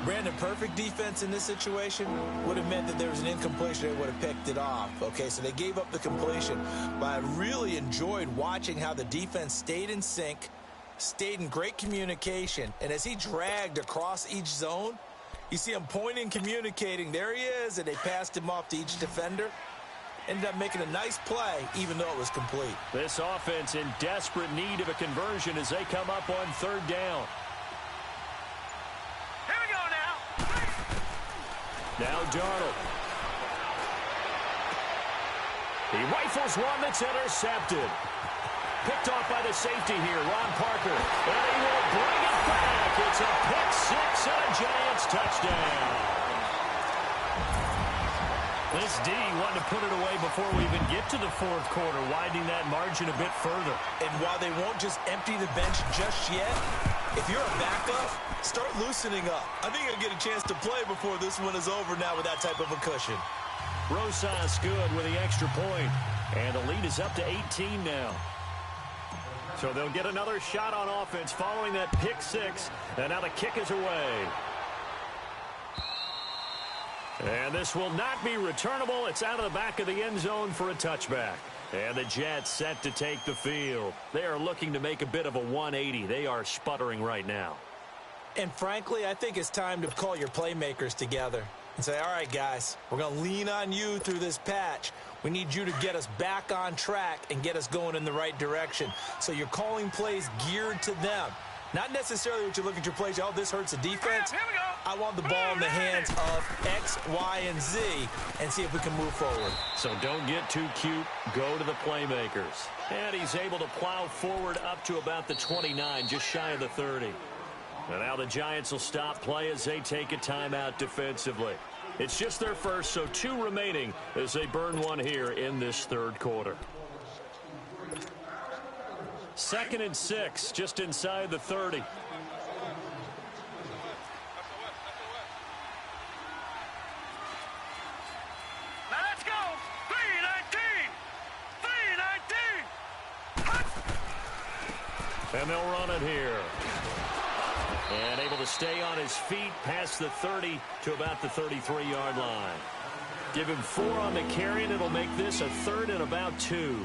Brandon, perfect defense in this situation would have meant that there was an incompletion. They would have picked it off. Okay, so they gave up the completion. But I really enjoyed watching how the defense stayed in sync, stayed in great communication. And as he dragged across each zone, you see him pointing, communicating. There he is, and they passed him off to each defender. Ended up making a nice play, even though it was complete. This offense in desperate need of a conversion as they come up on 3rd down. Here we go now. Now Darnold. He rifles one that's intercepted. Picked off by the safety here, Ron Parker. And he will bring it back. It's a pick 6 and a Giants touchdown. This D wanted to put it away before we even get to the 4th quarter, widening that margin a bit further. And while they won't just empty the bench just yet, if you're a backup, start loosening up. I think you'll get a chance to play before this one is over now with that type of a cushion. Rosas good with the extra point. And the lead is up to 18 now. So they'll get another shot on offense following that pick 6. And now the kick is away. And this will not be returnable. It's out of the back of the end zone for a touchback. And the Jets set to take the field. They are looking to make a bit of a 180. They are sputtering right now. And frankly, I think it's time to call your playmakers together and say, all right, guys, we're going to lean on you through this patch. We need you to get us back on track and get us going in the right direction. So you're calling plays geared to them. Not necessarily what you look at your plays, oh, this hurts the defense. Here we go. I want the ball in the hands of X, Y, and Z and see if we can move forward. So don't get too cute. Go to the playmakers. And he's able to plow forward up to about the 29, just shy of the 30. And now the Giants will stop play as they take a timeout defensively. It's just their first, so 2 remaining as they burn one here in this 3rd quarter. 2nd and 6, just inside the 30. Now let's go. 319. 319. And they'll run it here. And able to stay on his feet past the 30 to about the 33-yard line. Give him 4 on the carry, and it'll make this a 3rd and about 2.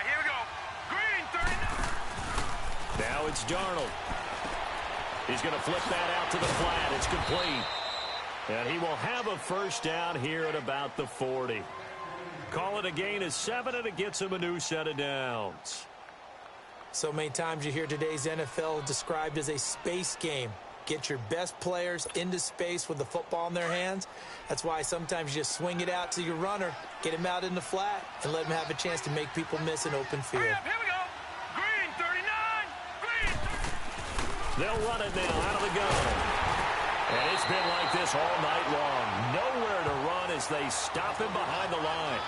Here we go. Green 39. Now it's Darnold. He's going to flip that out to the flat. It's complete. And he will have a first down here at about the 40. Call it a gain of 7, and it gets him a new set of downs. So many times you hear today's NFL described as a space game. Get your best players into space with the football in their hands. That's why sometimes you just swing it out to your runner, get him out in the flat, and let him have a chance to make people miss an open field. Hurry up, here we go. Green 39. Green. They'll run it now out of the gun. And it's been like this all night long. Nowhere to run as they stop him behind the line.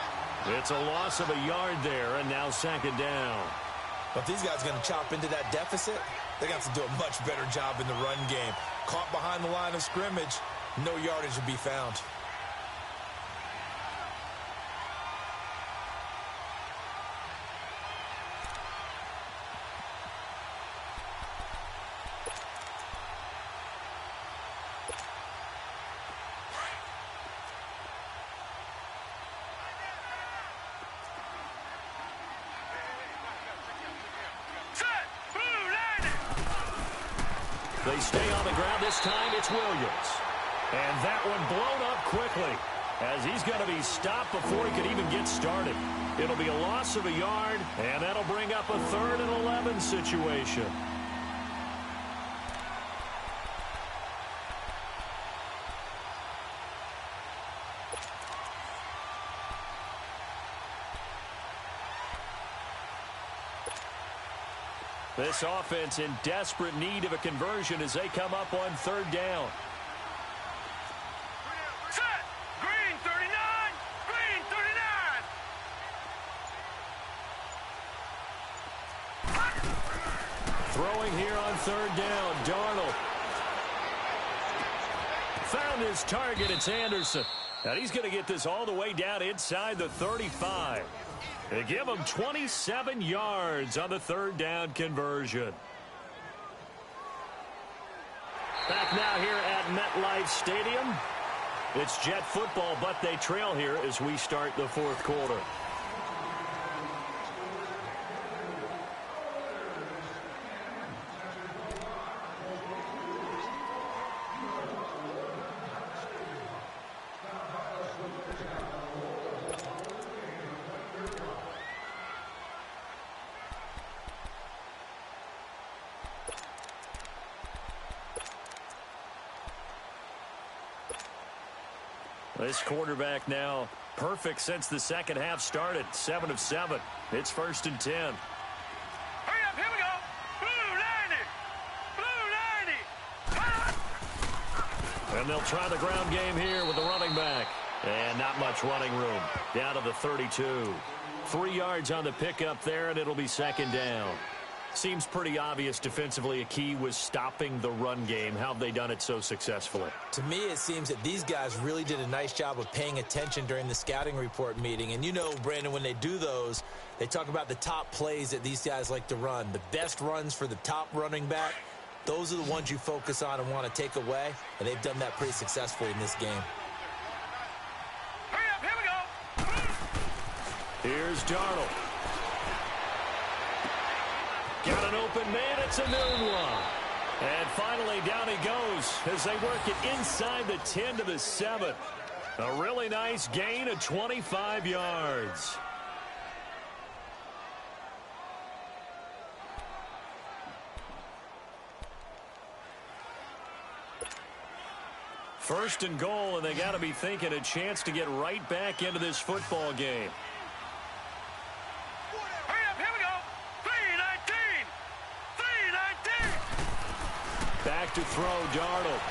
It's a loss of a yard there, and now 2nd down. But these guys are going to chop into that deficit. They got to do a much better job in the run game. Caught behind the line of scrimmage, no yardage to be found. Set. Blue landing. They stay on the ground. This time it's Williams. And that one blown up quickly as he's going to be stopped before he could even get started. It'll be a loss of a yard, and that'll bring up a 3rd and 11 situation. This offense in desperate need of a conversion as they come up on 3rd down. Set. Green 39. Green 39. Throwing here on 3rd down, Darnold. Found his target, it's Anderson. And he's going to get this all the way down inside the 35. They give him 27 yards on the 3rd down conversion. Back now here at MetLife Stadium. It's Jet football, but they trail here as we start the 4th quarter. This quarterback now perfect since the 2nd half started. 7 of 7. It's 1st and 10. Hurry up, here we go. Blue 90. Blue 90. And they'll try the ground game here with the running back. And not much running room. Down to the 32. 3 yards on the pickup there, and it'll be 2nd down. Seems pretty obvious defensively a key was stopping the run game. How have they done it so successfully? To me, it seems that these guys really did a nice job of paying attention during the scouting report meeting. And you know, Brandon, when they do those, they talk about the top plays that these guys like to run. The best runs for the top running back, those are the ones you focus on and want to take away. And they've done that pretty successfully in this game. Hurry up, here we go. Here's Darnold. Got an open man. It's a noon one. And finally, down he goes as they work it inside the 10 to the 7. A really nice gain of 25 yards. First and goal, and they got to be thinking a chance to get right back into this football game. Hurry up, here we go. 3:19. 3:19. Back to throw, Darnold.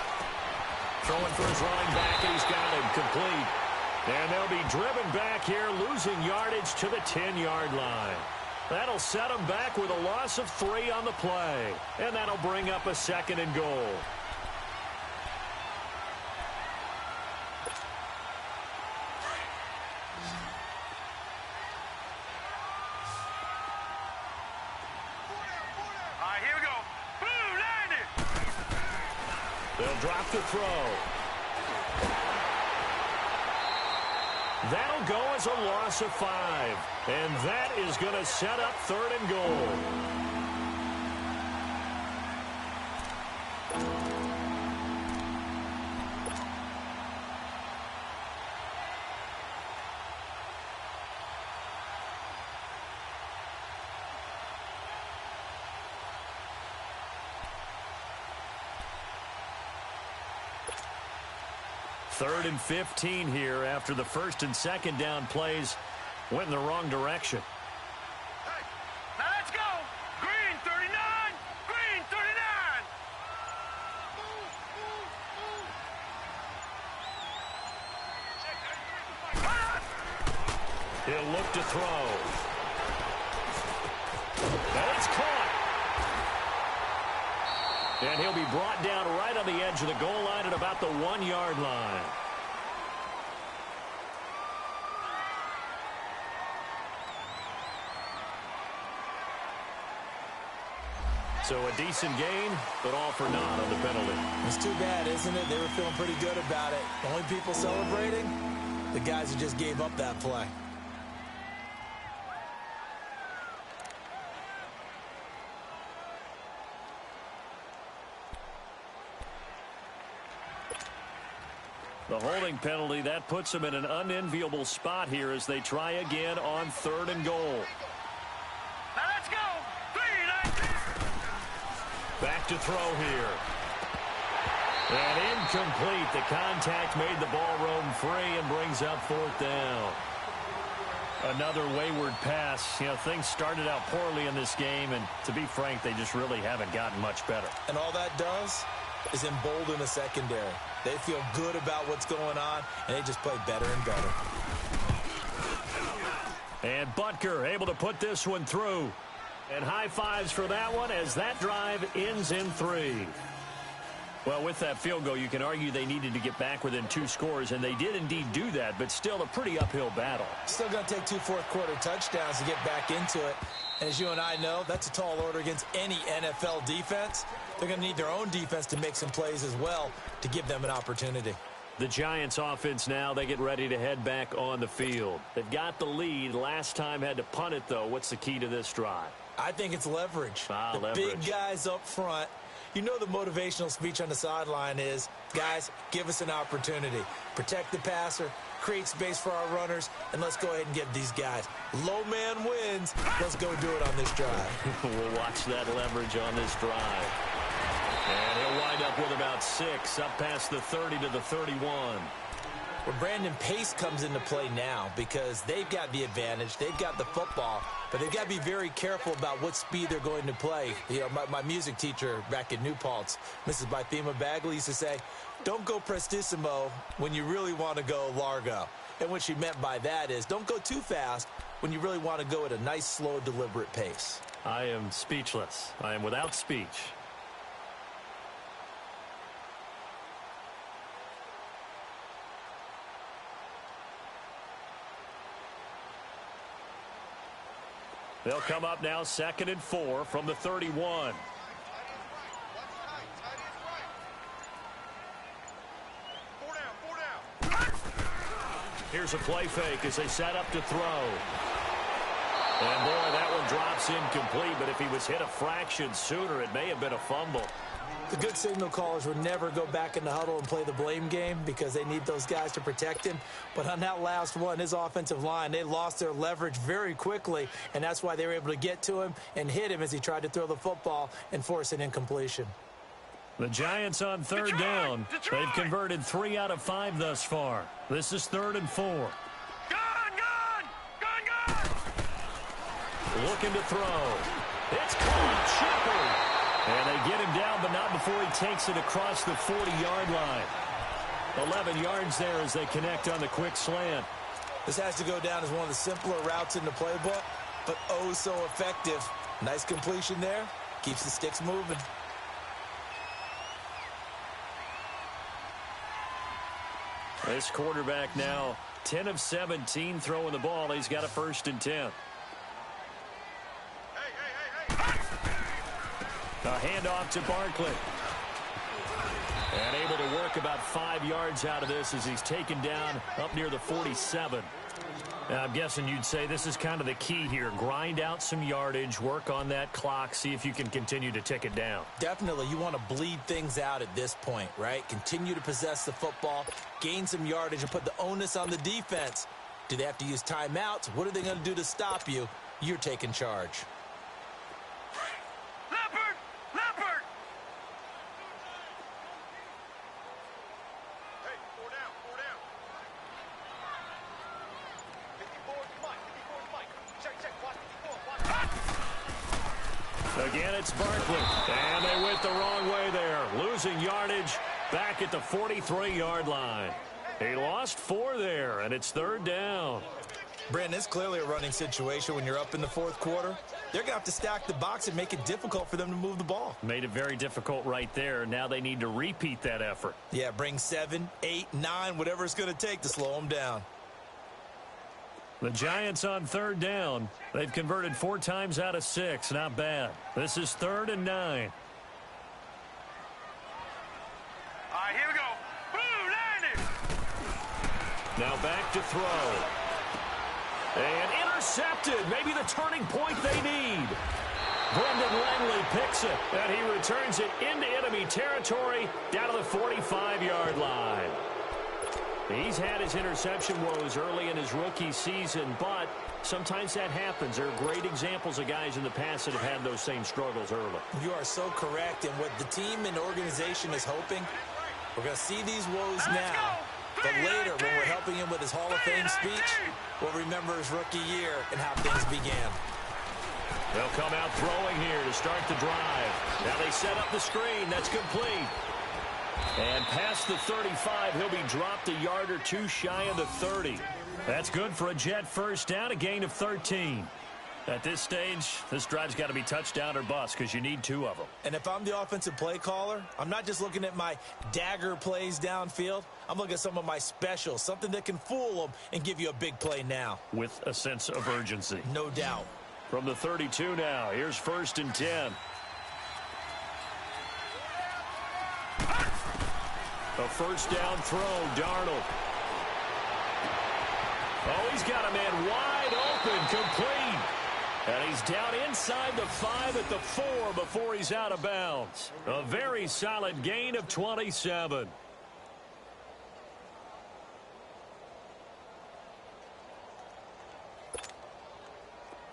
Throwing for his running back, and he's got him complete. And they'll be driven back here, losing yardage to the 10-yard line. That'll set them back with a loss of 3 on the play. And that'll bring up a second and goal. All right, here we go. Blue 90. They'll drop the throw. That'll go as a loss of 5. And that is going to set up third and goal. Third and 15 here after the first and second down plays went in the wrong direction. Now let's go. Green 39. Green 39. He'll look to throw. And it's caught. And he'll be brought down right on the edge of the goal line at about the 1-yard line. So a decent gain, but all for naught on the penalty. It's too bad, isn't it? They were feeling pretty good about it. The only people celebrating, the guys who just gave up that play. The holding penalty, that puts them in an unenviable spot here as they try again on third and goal. Now let's go. 3:19. Back to throw here. And incomplete. The contact made the ball roam free and brings up fourth down. Another wayward pass. You know, things started out poorly in this game, and to be frank, they just really haven't gotten much better. And all that does is embolden the secondary. They feel good about what's going on, and they just play better and better. And Butker able to put this one through. And high fives for that one as that drive ends in 3. Well, with that field goal, you can argue they needed to get back within 2 scores, and they did indeed do that, but still a pretty uphill battle. Still going to take 2 fourth-quarter touchdowns to get back into it. And as you and I know, that's a tall order against any NFL defense. They're going to need their own defense to make some plays as well to give them an opportunity. The Giants offense now, they get ready to head back on the field. They've got the lead. Last time had to punt it, though. What's the key to this drive? I think it's leverage. The leverage. Big guys up front. You know the motivational speech on the sideline is, guys, give us an opportunity. Protect the passer, create space for our runners, and let's go ahead and get these guys. Low man wins. Let's go do it on this drive. We'll watch that leverage on this drive. And he'll wind up with about 6, up past the 30 to the 31. Well, Brandon, pace comes into play now because they've got the advantage. They've got the football, but they've got to be very careful about what speed they're going to play. You know, my music teacher back in New Paltz, Mrs. Bythema Bagley, used to say, don't go prestissimo when you really want to go largo. And what she meant by that is don't go too fast when you really want to go at a nice, slow, deliberate pace. I am speechless. I am without speech. They'll come up now 2nd and 4 from the 31. Here's a play fake as they set up to throw. And boy, that one drops incomplete, but if he was hit a fraction sooner, it may have been a fumble. The good signal callers would never go back in the huddle and play the blame game because they need those guys to protect him. But on that last one, his offensive line, they lost their leverage very quickly, and that's why they were able to get to him and hit him as he tried to throw the football and force an incompletion. The Giants on third down. They've converted 3 out of 5 thus far. This is 3rd and 4. Gone! Looking to throw. It's caught. Shepard. And they get him down, but not before he takes it across the 40-yard line. 11 yards there as they connect on the quick slant. This has to go down as one of the simpler routes in the playbook, but oh so effective. Nice completion there. Keeps the sticks moving. This quarterback now 10 of 17 throwing the ball. He's got a 1st and 10. A handoff to Barkley. And able to work about 5 yards out of this as he's taken down up near the 47. Now, I'm guessing you'd say this is kind of the key here. Grind out some yardage, work on that clock, see if you can continue to tick it down. Definitely. You want to bleed things out at this point, right? Continue to possess the football, gain some yardage, and put the onus on the defense. Do they have to use timeouts? What are they going to do to stop you? You're taking charge. Again, it's Barkley. And they went the wrong way there. Losing yardage back at the 43-yard line. He lost 4 there, and it's 3rd down. Brandon, it's clearly a running situation when you're up in the 4th quarter. They're going to have to stack the box and make it difficult for them to move the ball. Made it very difficult right there. Now they need to repeat that effort. Yeah, bring 7, 8, 9, whatever it's going to take to slow them down. The Giants on 3rd down. They've converted 4 times out of 6. Not bad. This is 3rd and 9. All right, here we go. Boom, landed. Now back to throw. And intercepted. Maybe the turning point they need. Brendan Langley picks it, and he returns it into enemy territory down to the 45-yard line. He's had his interception woes early in his rookie season, but sometimes that happens. There are great examples of guys in the past that have had those same struggles early. You are so correct, and what the team and organization is hoping, we're going to see these woes now, but later when we're helping him with his Hall of Fame speech, we'll remember his rookie year and how things began. They'll come out throwing here to start the drive. Now they set up the screen. That's complete. And past the 35, he'll be dropped a yard or 2 shy of the 30. That's good for a Jet 1st down, a gain of 13. At this stage, this drive's got to be touchdown or bust because you need 2 of them. And if I'm the offensive play caller, I'm not just looking at my dagger plays downfield. I'm looking at some of my specials, something that can fool them and give you a big play now. With a sense of urgency. No doubt. From the 32 now, here's 1st and 10. A 1st down throw, Darnold. Oh, he's got a man wide open, complete. And he's down inside the 5 at the 4 before he's out of bounds. A very solid gain of 27.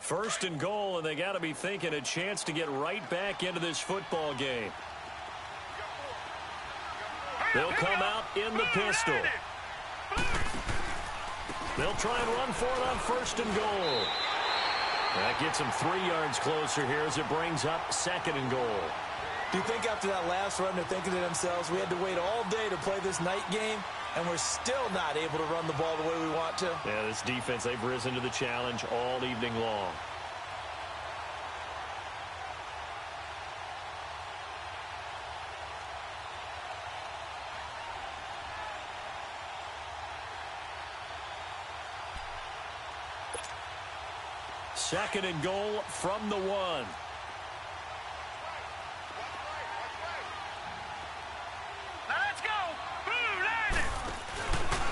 First and goal, and they got to be thinking a chance to get right back into this football game. They'll come out in the pistol. They'll try and run for it on 1st and goal. That gets them 3 yards closer here as it brings up 2nd and goal. Do you think after that last run they're thinking to themselves, we had to wait all day to play this night game, and we're still not able to run the ball the way we want to? Yeah, this defense, they've risen to the challenge all evening long. Second and goal from the 1. Let's go. Boom, landed.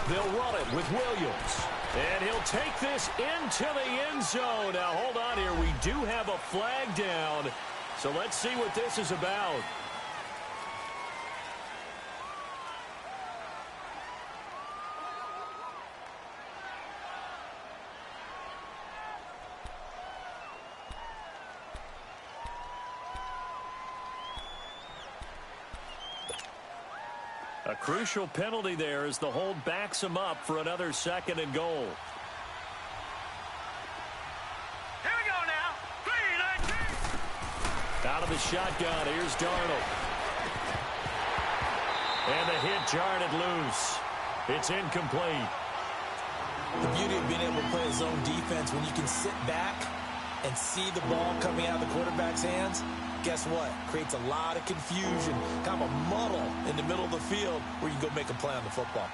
They'll run it with Williams. And he'll take this into the end zone. Now, hold on here. We do have a flag down. So let's see what this is about. A crucial penalty there as the hold backs him up for another 2nd and goal. Here we go now. 3-19. Out of the shotgun, here's Darnold. And the hit jarred it loose. It's incomplete. The beauty of being able to play a zone defense when you can sit back and see the ball coming out of the quarterback's hands, guess what? Creates a lot of confusion, kind of a muddle in the middle of the field where you can go make a play on the football.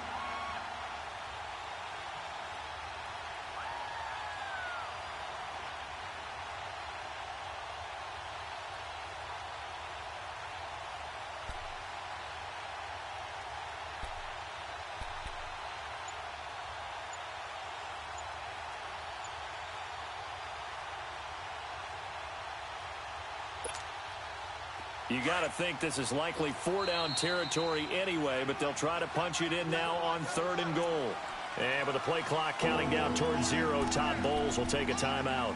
You got to think this is likely 4-down territory anyway, but they'll try to punch it in now on 3rd and goal. And with the play clock counting down towards 0, Todd Bowles will take a timeout.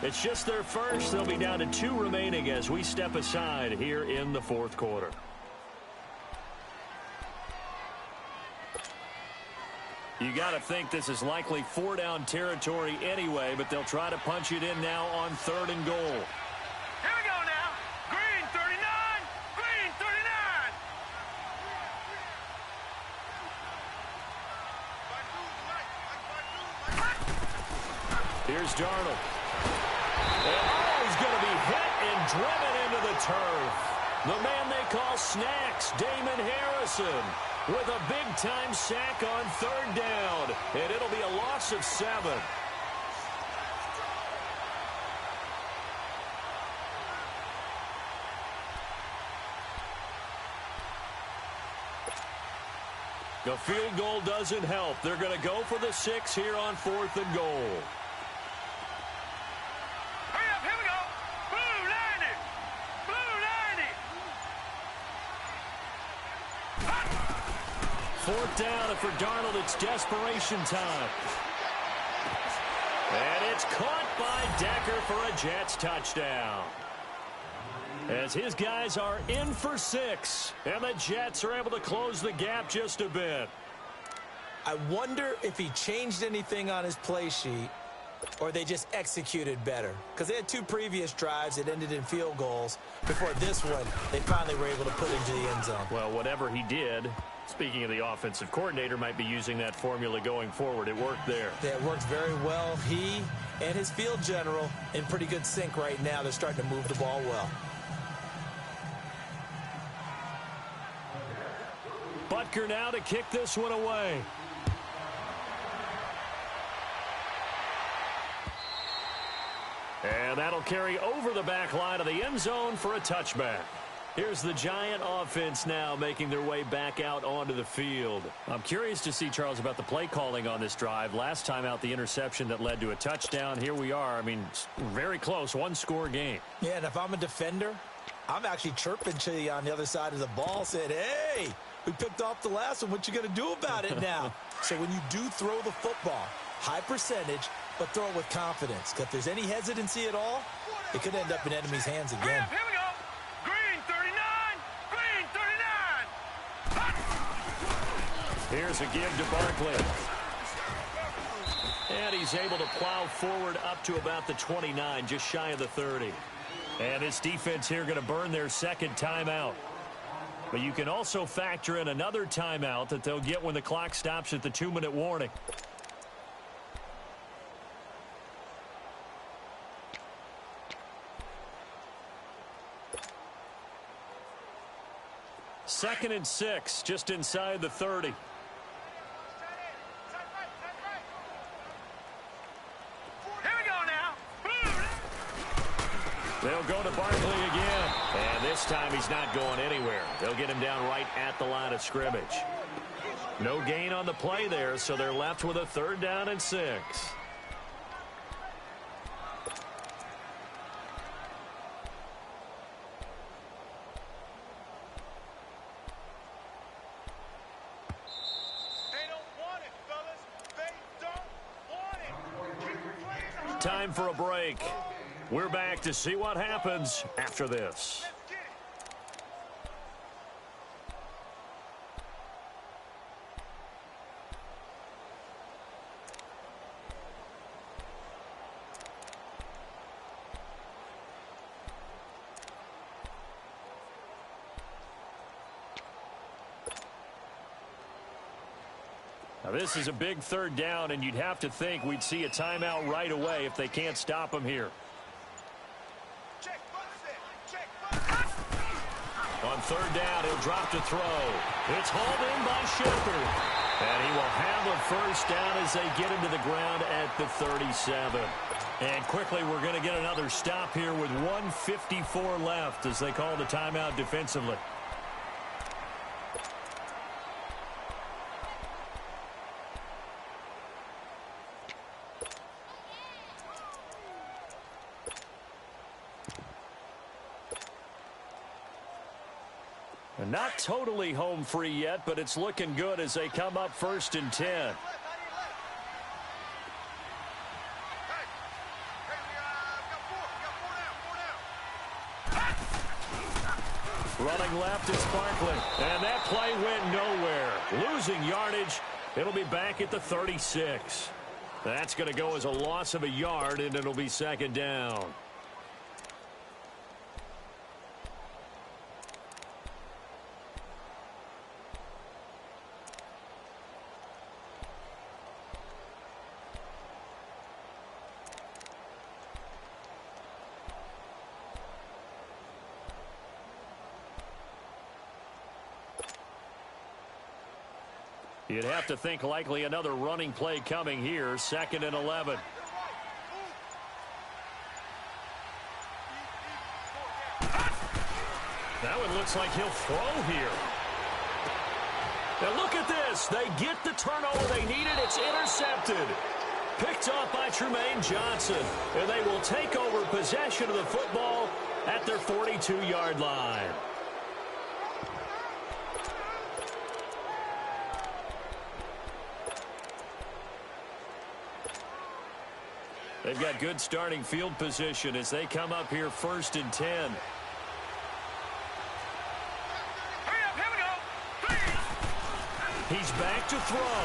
It's just their first. They'll be down to 2 remaining as we step aside here in the 4th quarter. You got to think this is likely 4-down territory anyway, but they'll try to punch it in now on 3rd and goal. Here we go now. Green 39. Green 39. Here's Darnold. And he's going to be hit and driven into the turf. The man they call Snacks, Damon Harrison, with a big-time sack on 3rd down. And it'll be a loss of 7. The field goal doesn't help. They're going to go for the 6 here on 4th and goal. Hurry up, here we go. Blue 90. Blue 90. 4th down, and for Darnold, it's desperation time. And it's caught by Decker for a Jets touchdown. As his guys are in for 6, and the Jets are able to close the gap just a bit. I wonder if he changed anything on his play sheet or they just executed better. Because they had 2 previous drives that ended in field goals. Before this one, they finally were able to put it into the end zone. Well, whatever he did, speaking of the offensive coordinator, might be using that formula going forward. It worked there. Yeah, it worked very well. He and his field general in pretty good sync right now. They're starting to move the ball well. Butker now to kick this one away. And that'll carry over the back line of the end zone for a touchback. Here's the Giant offense now making their way back out onto the field. I'm curious to see, Charles, about the play calling on this drive. Last time out, the interception that led to a touchdown. Here we are. I mean, very close, 1-score game. Yeah, and if I'm a defender, I'm actually chirping to you on the other side of the ball, saying, hey, we picked off the last one. What you going to do about it now? So when you do throw the football, high percentage, but throw it with confidence. Because if there's any hesitancy at all, it could end up in enemy's hands Hurry again. up, here we go. Green 39. Green 39. Here's a give to Barkley. And he's able to plow forward up to about the 29, just shy of the 30. And this defense here going to burn their 2nd timeout. But you can also factor in another timeout that they'll get when the clock stops at the 2-minute warning. Second and 6, just inside the 30. They'll go to Barkley again. And this time he's not going anywhere. They'll get him down right at the line of scrimmage. No gain on the play there, so they're left with a 3rd down and 6. They don't want it, fellas. They don't want it. Keep playing. Time for a break. We're back to see what happens after this. Let's get it. This is a big third down, and you'd have to think we'd see a timeout right away if they can't stop him here. Check, front set. Check, front. On third down, he'll drop to throw. It's hauled in by Shepard. And he will have a first down as they get him to the ground at the 37. And quickly, we're going to get another stop here with 1:54 left as they call the timeout defensively. Not totally home free yet, but it's looking good as they come up 1st and 10. Running left is Barkley, and that play went nowhere. Losing yardage, it'll be back at the 36. That's going to go as a loss of a yard, and it'll be 2nd down. You'd have to think likely another running play coming here. 2nd and 11. That one looks like he'll throw here. Now look at this. They get the turnover they needed. It's intercepted. Picked off by Tremaine Johnson. And they will take over possession of the football at their 42-yard line. They've got good starting field position as they come up here 1st and 10. Hurry up, here we go. He's back to throw.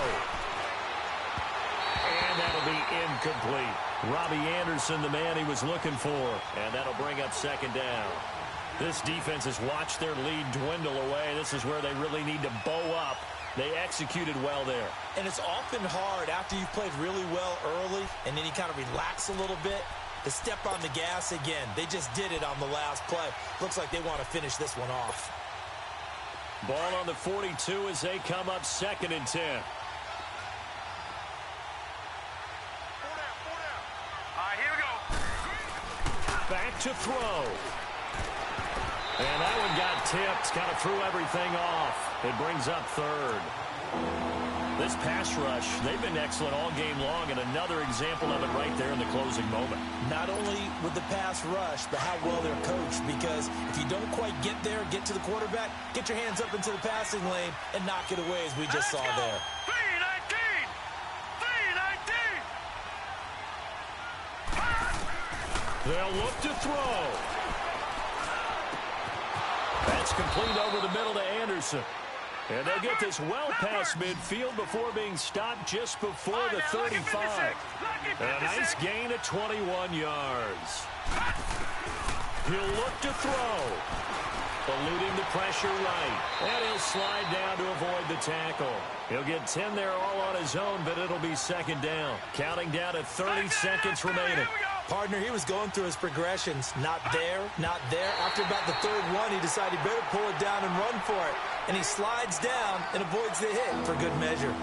And that'll be incomplete. Robbie Anderson, the man he was looking for. And that'll bring up 2nd down. This defense has watched their lead dwindle away. This is where they really need to bow up. They executed well there. And it's often hard after you've played really well early and then you kind of relax a little bit to step on the gas again. They just did it on the last play. Looks like they want to finish this one off. Ball on the 42 as they come up 2nd and 10. All right, here we go. Back to throw. And that one got tipped, kind of threw everything off. It brings up 3rd. This pass rush, they've been excellent all game long, and another example of it right there in the closing moment. Not only with the pass rush, but how well they're coached, because if you don't quite get there, get to the quarterback, get your hands up into the passing lane and knock it away as we just saw there. 319! 319! They'll look to throw. That's complete over the middle to Anderson. And they get this well past midfield before being stopped just before the 35. A nice gain of 21 yards. He'll look to throw. Eluding the pressure right. And he'll slide down to avoid the tackle. He'll get 10 there all on his own, but it'll be 2nd down. Counting down to 30 seconds remaining. Partner, he was going through his progressions. Not there, not there. After about the 3rd one, he decided he better pull it down and run for it. And he slides down and avoids the hit for good measure.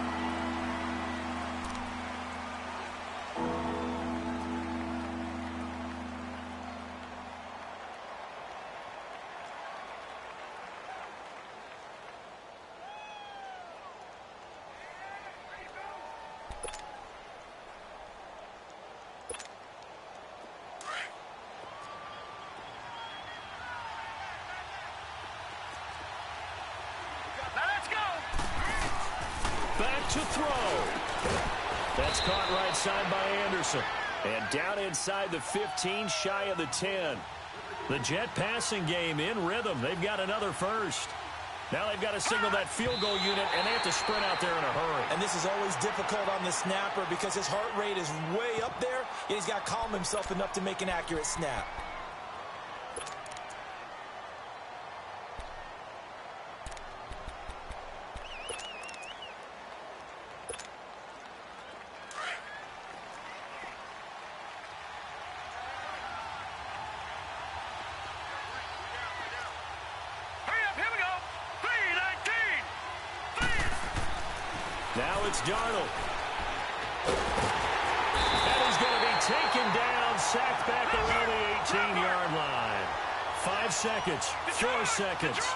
Back to throw. That's caught right side by Anderson. And down inside the 15, shy of the 10. The Jet passing game in rhythm. They've got another first. Now they've got to signal that field goal unit, and they have to sprint out there in a hurry. And this is always difficult on the snapper because his heart rate is way up there, and he's got to calm himself enough to make an accurate snap. Now it's Darnold. And he's going to be taken down, sacked back around the 18-yard line. 5 seconds, 4 seconds.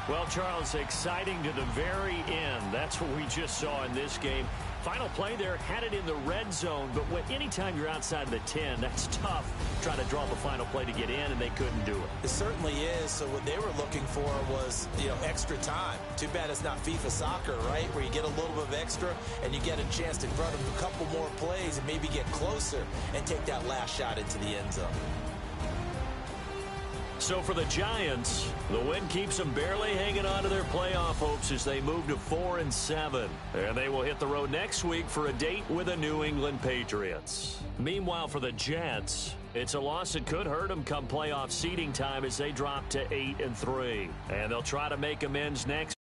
Well, Charles, exciting to the very end. That's what we just saw in this game. Final play there, had it in the red zone, but anytime you're outside of the 10, that's tough trying to draw the final play to get in, and they couldn't do it. It certainly is. So what they were looking for was, extra time. Too bad it's not FIFA soccer, right, where you get a little bit of extra and you get a chance to run a couple more plays and maybe get closer and take that last shot into the end zone. So for the Giants, the win keeps them barely hanging on to their playoff hopes as they move to 4-7. And they will hit the road next week for a date with the New England Patriots. Meanwhile, for the Jets, it's a loss that could hurt them come playoff seeding time as they drop to 8-3. And they'll try to make amends next